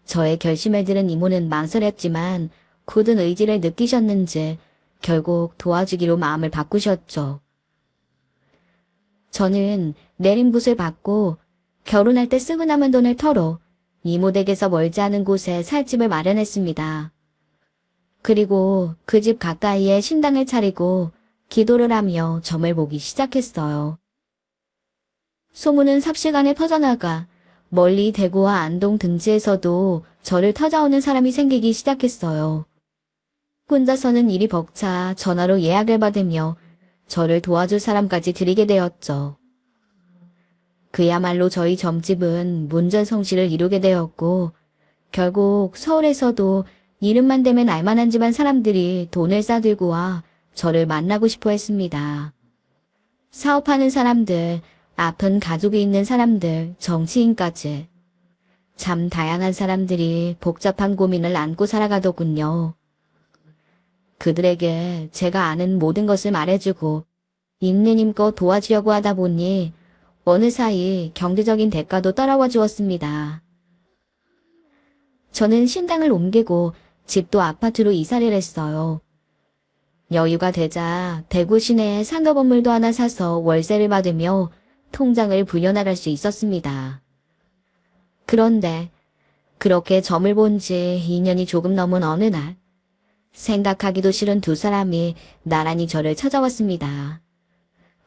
저의 결심을 들은 이모는 망설였지만 굳은 의지를 느끼셨는지 결국 도와주기로 마음을 바꾸셨죠. 저는 내린 붓을 받고 결혼할 때 쓰고 남은 돈을 털어 이모 댁에서 멀지 않은 곳에 살 집을 마련했습니다. 그리고 그 집 가까이에 신당을 차리고 기도를 하며 점을 보기 시작했어요. 소문은 삽시간에 퍼져나가 멀리 대구와 안동 등지에서도 저를 찾아오는 사람이 생기기 시작했어요. 혼자서는 일이 벅차 전화로 예약을 받으며 저를 도와줄 사람까지 드리게 되었죠. 그야말로 저희 점집은 문전성시를 이루게 되었고 결국 서울에서도 이름만 대면 알만한 집안 사람들이 돈을 싸들고 와 저를 만나고 싶어 했습니다. 사업하는 사람들, 아픈 가족이 있는 사람들, 정치인까지. 참 다양한 사람들이 복잡한 고민을 안고 살아가더군요. 그들에게 제가 아는 모든 것을 말해주고 있는 힘껏 도와주려고 하다 보니 어느 사이 경제적인 대가도 따라와 주었습니다. 저는 신당을 옮기고 집도 아파트로 이사를 했어요. 여유가 되자 대구 시내에 상가 건물도 하나 사서 월세를 받으며 통장을 불려나갈 수 있었습니다. 그런데 그렇게 점을 본 지 2년이 조금 넘은 어느 날 생각하기도 싫은 두 사람이 나란히 저를 찾아왔습니다.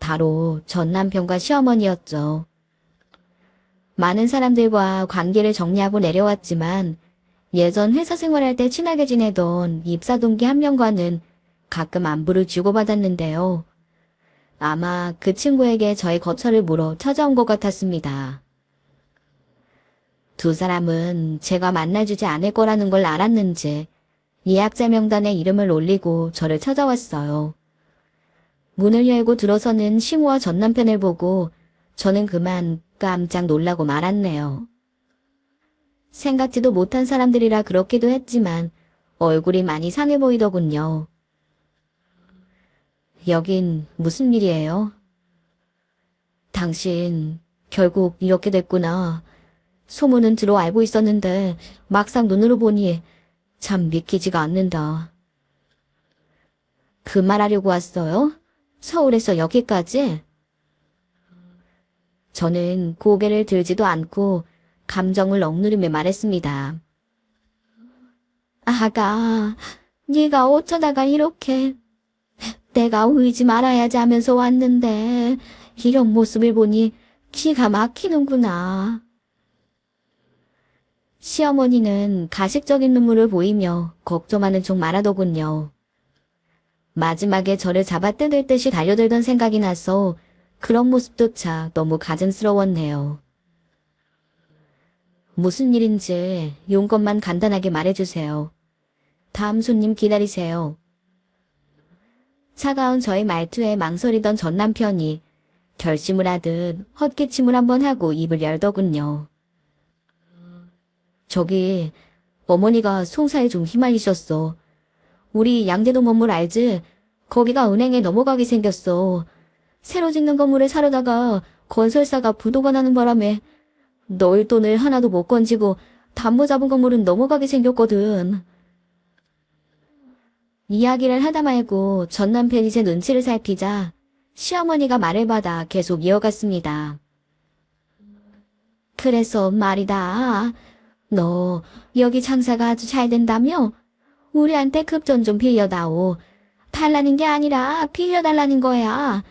바로 전 남편과 시어머니였죠. 많은 사람들과 관계를 정리하고 내려왔지만 예전 회사 생활할 때 친하게 지내던 입사 동기 한 명과는 가끔 안부를 주고받았는데요. 아마 그 친구에게 저의 거처를 물어 찾아온 것 같았습니다. 두 사람은 제가 만나주지 않을 거라는 걸 알았는지 예약자 명단에 이름을 올리고 저를 찾아왔어요. 문을 열고 들어서는 시모와 전 남편을 보고 저는 그만 깜짝 놀라고 말았네요. 생각지도 못한 사람들이라 그렇기도 했지만 얼굴이 많이 상해 보이더군요. 여긴 무슨 일이에요? 당신 결국 이렇게 됐구나. 소문은 들어 알고 있었는데 막상 눈으로 보니 참 믿기지가 않는다. 그 말하려고 왔어요? 서울에서 여기까지? 저는 고개를 들지도 않고 감정을 억누르며 말했습니다. 아가, 네가 어쩌다가 이렇게 내가 울지 말아야지 하면서 왔는데 이런 모습을 보니 기가 막히는구나. 시어머니는 가식적인 눈물을 보이며 걱정하는 척 말하더군요. 마지막에 저를 잡아 뜯을 듯이 달려들던 생각이 나서 그런 모습조차 너무 가증스러웠네요. 무슨 일인지 용건만 간단하게 말해주세요. 다음 손님 기다리세요. 차가운 저의 말투에 망설이던 전 남편이 결심을 하듯 헛기침을 한번 하고 입을 열더군요. 저기 어머니가 송사에 좀 휘말리셨어. 우리 양재동 건물 알지? 거기가 은행에 넘어가게 생겼어. 새로 짓는 건물을 사려다가 건설사가 부도가 나는 바람에 넣을 돈을 하나도 못 건지고 담보 잡은 건물은 넘어가게 생겼거든. 이야기를 하다 말고 전 남편이 제 눈치를 살피자 시어머니가 말을 받아 계속 이어갔습니다. 그래서 말이다. 너 여기 장사가 아주 잘 된다며? 우리한테 급전 좀 빌려다오. 달라는 게 아니라 빌려달라는 거야.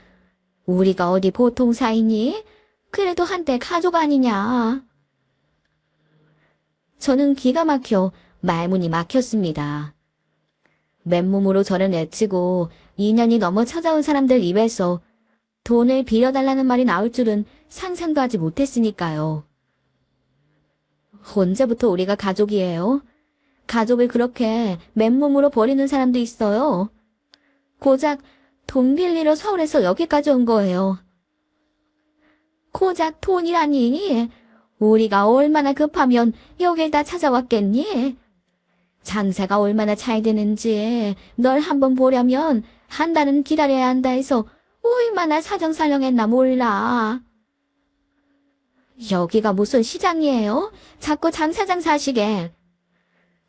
우리가 어디 보통 사이니? 그래도 한때 가족 아니냐. 저는 기가 막혀 말문이 막혔습니다. 맨몸으로 저를 내치고 2년이 넘어 찾아온 사람들 입에서 돈을 빌려달라는 말이 나올 줄은 상상도 하지 못했으니까요. 언제부터 우리가 가족이에요? 가족을 그렇게 맨몸으로 버리는 사람도 있어요. 고작 돈 빌리러 서울에서 여기까지 온 거예요. 고작 돈이라니. 우리가 얼마나 급하면 여길 다 찾아왔겠니? 장사가 얼마나 잘 되는지 널 한번 보려면 한 달은 기다려야 한다 해서 얼마나 사정살령했나 몰라. 여기가 무슨 시장이에요? 자꾸 장사장사 하시게.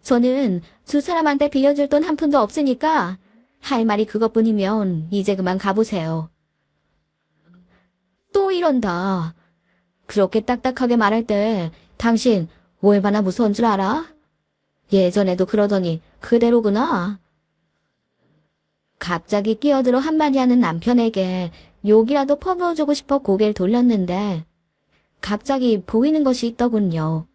저는 두 사람한테 빌려줄 돈 한 푼도 없으니까 할 말이 그것뿐이면 이제 그만 가보세요. 또 이런다. 그렇게 딱딱하게 말할 때 당신 얼마나 무서운 줄 알아? 예전에도 그러더니 그대로구나. 갑자기 끼어들어 한마디 하는 남편에게 욕이라도 퍼부어주고 싶어 고개를 돌렸는데 갑자기 보이는 것이 있더군요.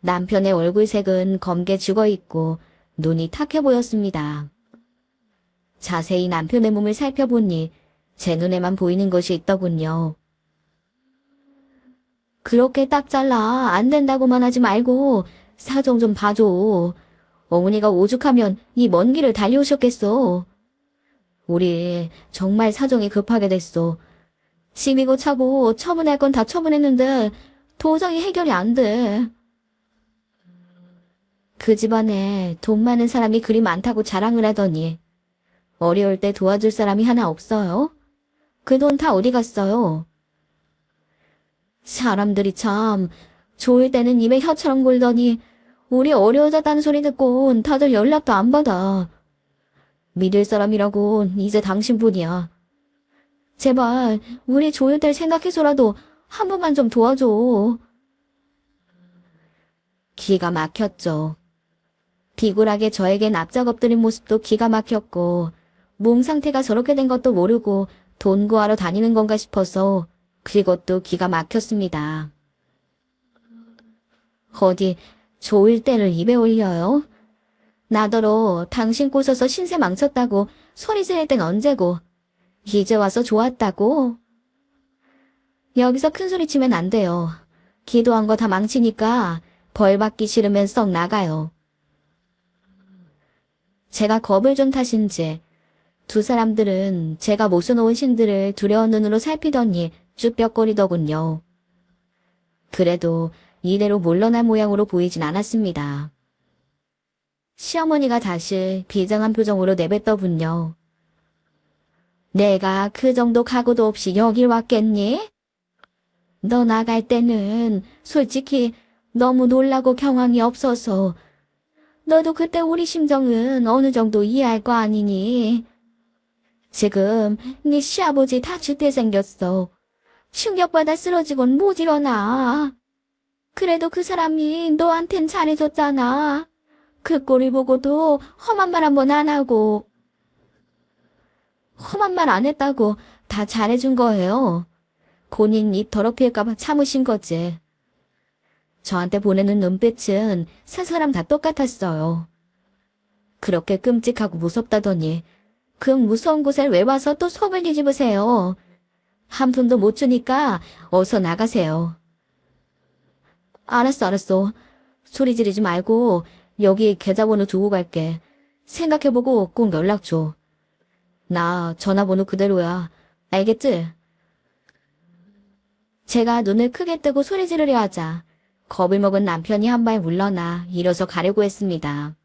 남편의 얼굴색은 검게 죽어있고 눈이 탁해 보였습니다. 자세히 남편의 몸을 살펴보니 제 눈에만 보이는 것이 있더군요. 그렇게 딱 잘라 안 된다고만 하지 말고 사정 좀 봐줘. 어머니가 오죽하면 이 먼 길을 달려오셨겠어. 우리 정말 사정이 급하게 됐어. 심이고 차고 처분할 건 다 처분했는데 도저히 해결이 안 돼. 그 집안에 돈 많은 사람이 그리 많다고 자랑을 하더니 어려울 때 도와줄 사람이 하나 없어요? 그 돈 다 어디 갔어요? 사람들이 참 좋을 때는 입에 혀처럼 굴더니 우리 어려워졌다는 소리 듣고 다들 연락도 안 받아. 믿을 사람이라고 이제 당신뿐이야. 제발 우리 좋을 때 생각해서라도 한 번만 좀 도와줘. 기가 막혔죠. 비굴하게 저에게 납작 엎드린 모습도 기가 막혔고 몸 상태가 저렇게 된 것도 모르고 돈 구하러 다니는 건가 싶어서 그것도 기가 막혔습니다. 어디 좋을 때를 입에 올려요? 나더러 당신 꼬셔서 신세 망쳤다고 소리 지를 땐 언제고 이제 와서 좋았다고? 여기서 큰 소리 치면 안 돼요. 기도한 거 다 망치니까 벌 받기 싫으면 썩 나가요. 제가 겁을 준 탓인지 두 사람들은 제가 모셔놓은 신들을 두려운 눈으로 살피더니 쭈뼛거리더군요. 그래도 이대로 물러날 모양으로 보이진 않았습니다. 시어머니가 다시 비장한 표정으로 내뱉더군요. 내가 그 정도 각오도 없이 여길 왔겠니? 너 나갈 때는 솔직히 너무 놀라고 경황이 없어서 너도 그때 우리 심정은 어느 정도 이해할 거 아니니? 지금 네 시아버지 다칠 때 생겼어. 충격받아 쓰러지곤 못 일어나. 그래도 그 사람이 너한텐 잘해줬잖아. 그 꼴을 보고도 험한 말 한 번 안 하고. 험한 말 안 했다고 다 잘해준 거예요. 본인 입 더럽힐까봐 참으신 거지. 저한테 보내는 눈빛은 세 사람 다 똑같았어요. 그렇게 끔찍하고 무섭다더니 그 무서운 곳에 왜 와서 또 속을 뒤집으세요. 한 푼도 못 주니까 어서 나가세요. 알았어. 소리 지르지 말고 여기 계좌번호 두고 갈게. 생각해보고 꼭 연락 줘. 나 전화번호 그대로야. 알겠지? 제가 눈을 크게 뜨고 소리 지르려 하자 겁을 먹은 남편이 한 발 물러나 일어서 가려고 했습니다.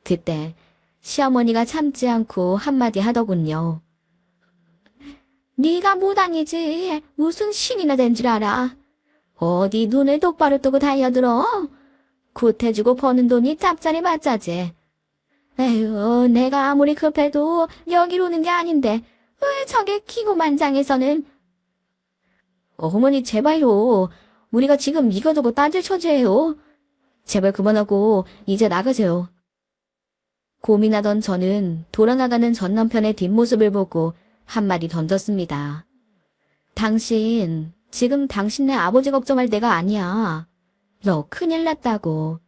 그때 시어머니가 참지 않고 한마디 하더군요. 네가 무당이지 무슨 신이나 된 줄 알아. 어디 눈을 똑바로 뜨고 달려들어. 굿해주고 버는 돈이 짭짤이 맞자지. 에휴, 내가 아무리 급해도 여기로 오는 게 아닌데 왜 저게 기고만장해서는. 어머니 제발요. 우리가 지금 이거저거 따질 처지예요. 제발 그만하고 이제 나가세요. 고민하던 저는 돌아나가는 전 남편의 뒷모습을 보고 한마디 던졌습니다. 당신, 지금 당신네 아버지 걱정할 때가 아니야. 너 큰일 났다고.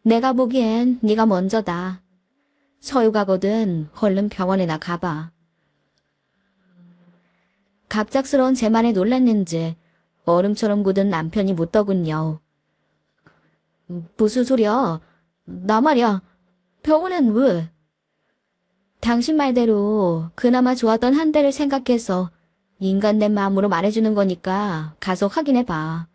내가 보기엔 네가 먼저다. 서유 가거든 얼른 병원에나 가봐. 갑작스러운 제 말에 놀랐는지 얼음처럼 굳은 남편이 묻더군요. 무슨 소리야? 나 말이야. 병원엔 왜? 당신 말대로 그나마 좋았던 한때를 생각해서 인간된 마음으로 말해주는 거니까 가서 확인해봐.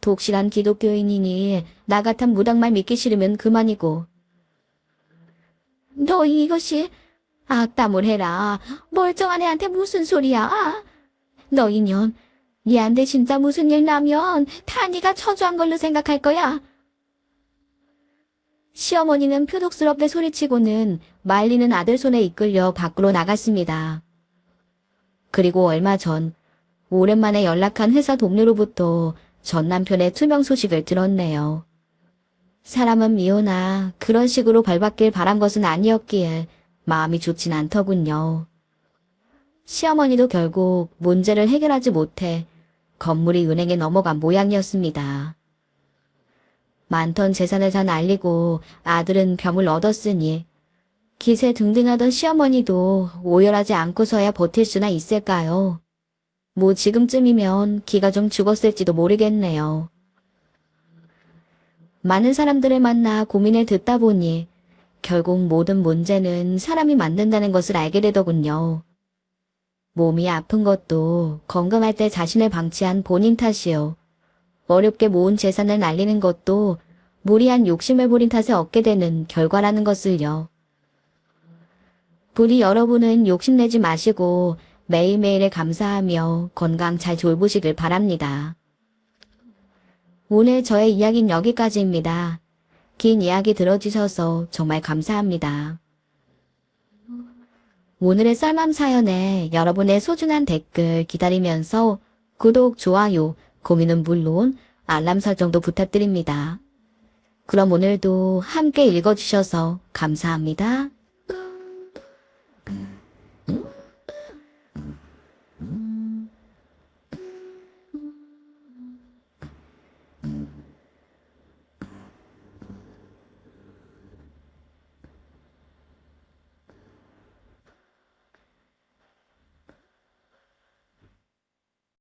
독실한 기독교인이니 나 같은 무당말 믿기 싫으면 그만이고. 너 이것이 악담을 해라. 멀쩡한 애한테 무슨 소리야? 너 이년, 얘한테 진짜 무슨 일 나면 다 네가 처주한 걸로 생각할 거야. 시어머니는 표독스럽게 소리치고는 말리는 아들 손에 이끌려 밖으로 나갔습니다. 그리고 얼마 전 오랜만에 연락한 회사 동료로부터 전 남편의 투명 소식을 들었네요. 사람은 미워나 그런 식으로 벌받길 바란 것은 아니었기에 마음이 좋진 않더군요. 시어머니도 결국 문제를 해결하지 못해 건물이 은행에 넘어간 모양이었습니다. 많던 재산을 다 날리고 아들은 병을 얻었으니 기세 등등하던 시어머니도 오열하지 않고서야 버틸 수나 있을까요? 뭐 지금쯤이면 기가 좀 죽었을지도 모르겠네요. 많은 사람들을 만나 고민을 듣다 보니 결국 모든 문제는 사람이 만든다는 것을 알게 되더군요. 몸이 아픈 것도 건강할 때 자신을 방치한 본인 탓이요. 어렵게 모은 재산을 날리는 것도 무리한 욕심을 부린 탓에 얻게 되는 결과라는 것을요. 부디 여러분은 욕심내지 마시고 매일매일에 감사하며 건강 잘 돌보시길 바랍니다. 오늘 저의 이야기는 여기까지입니다. 긴 이야기 들어주셔서 정말 감사합니다. 오늘의 썰맘 사연에 여러분의 소중한 댓글 기다리면서 구독, 좋아요, 공유는 물론 알람 설정도 부탁드립니다. 그럼 오늘도 함께 읽어주셔서 감사합니다.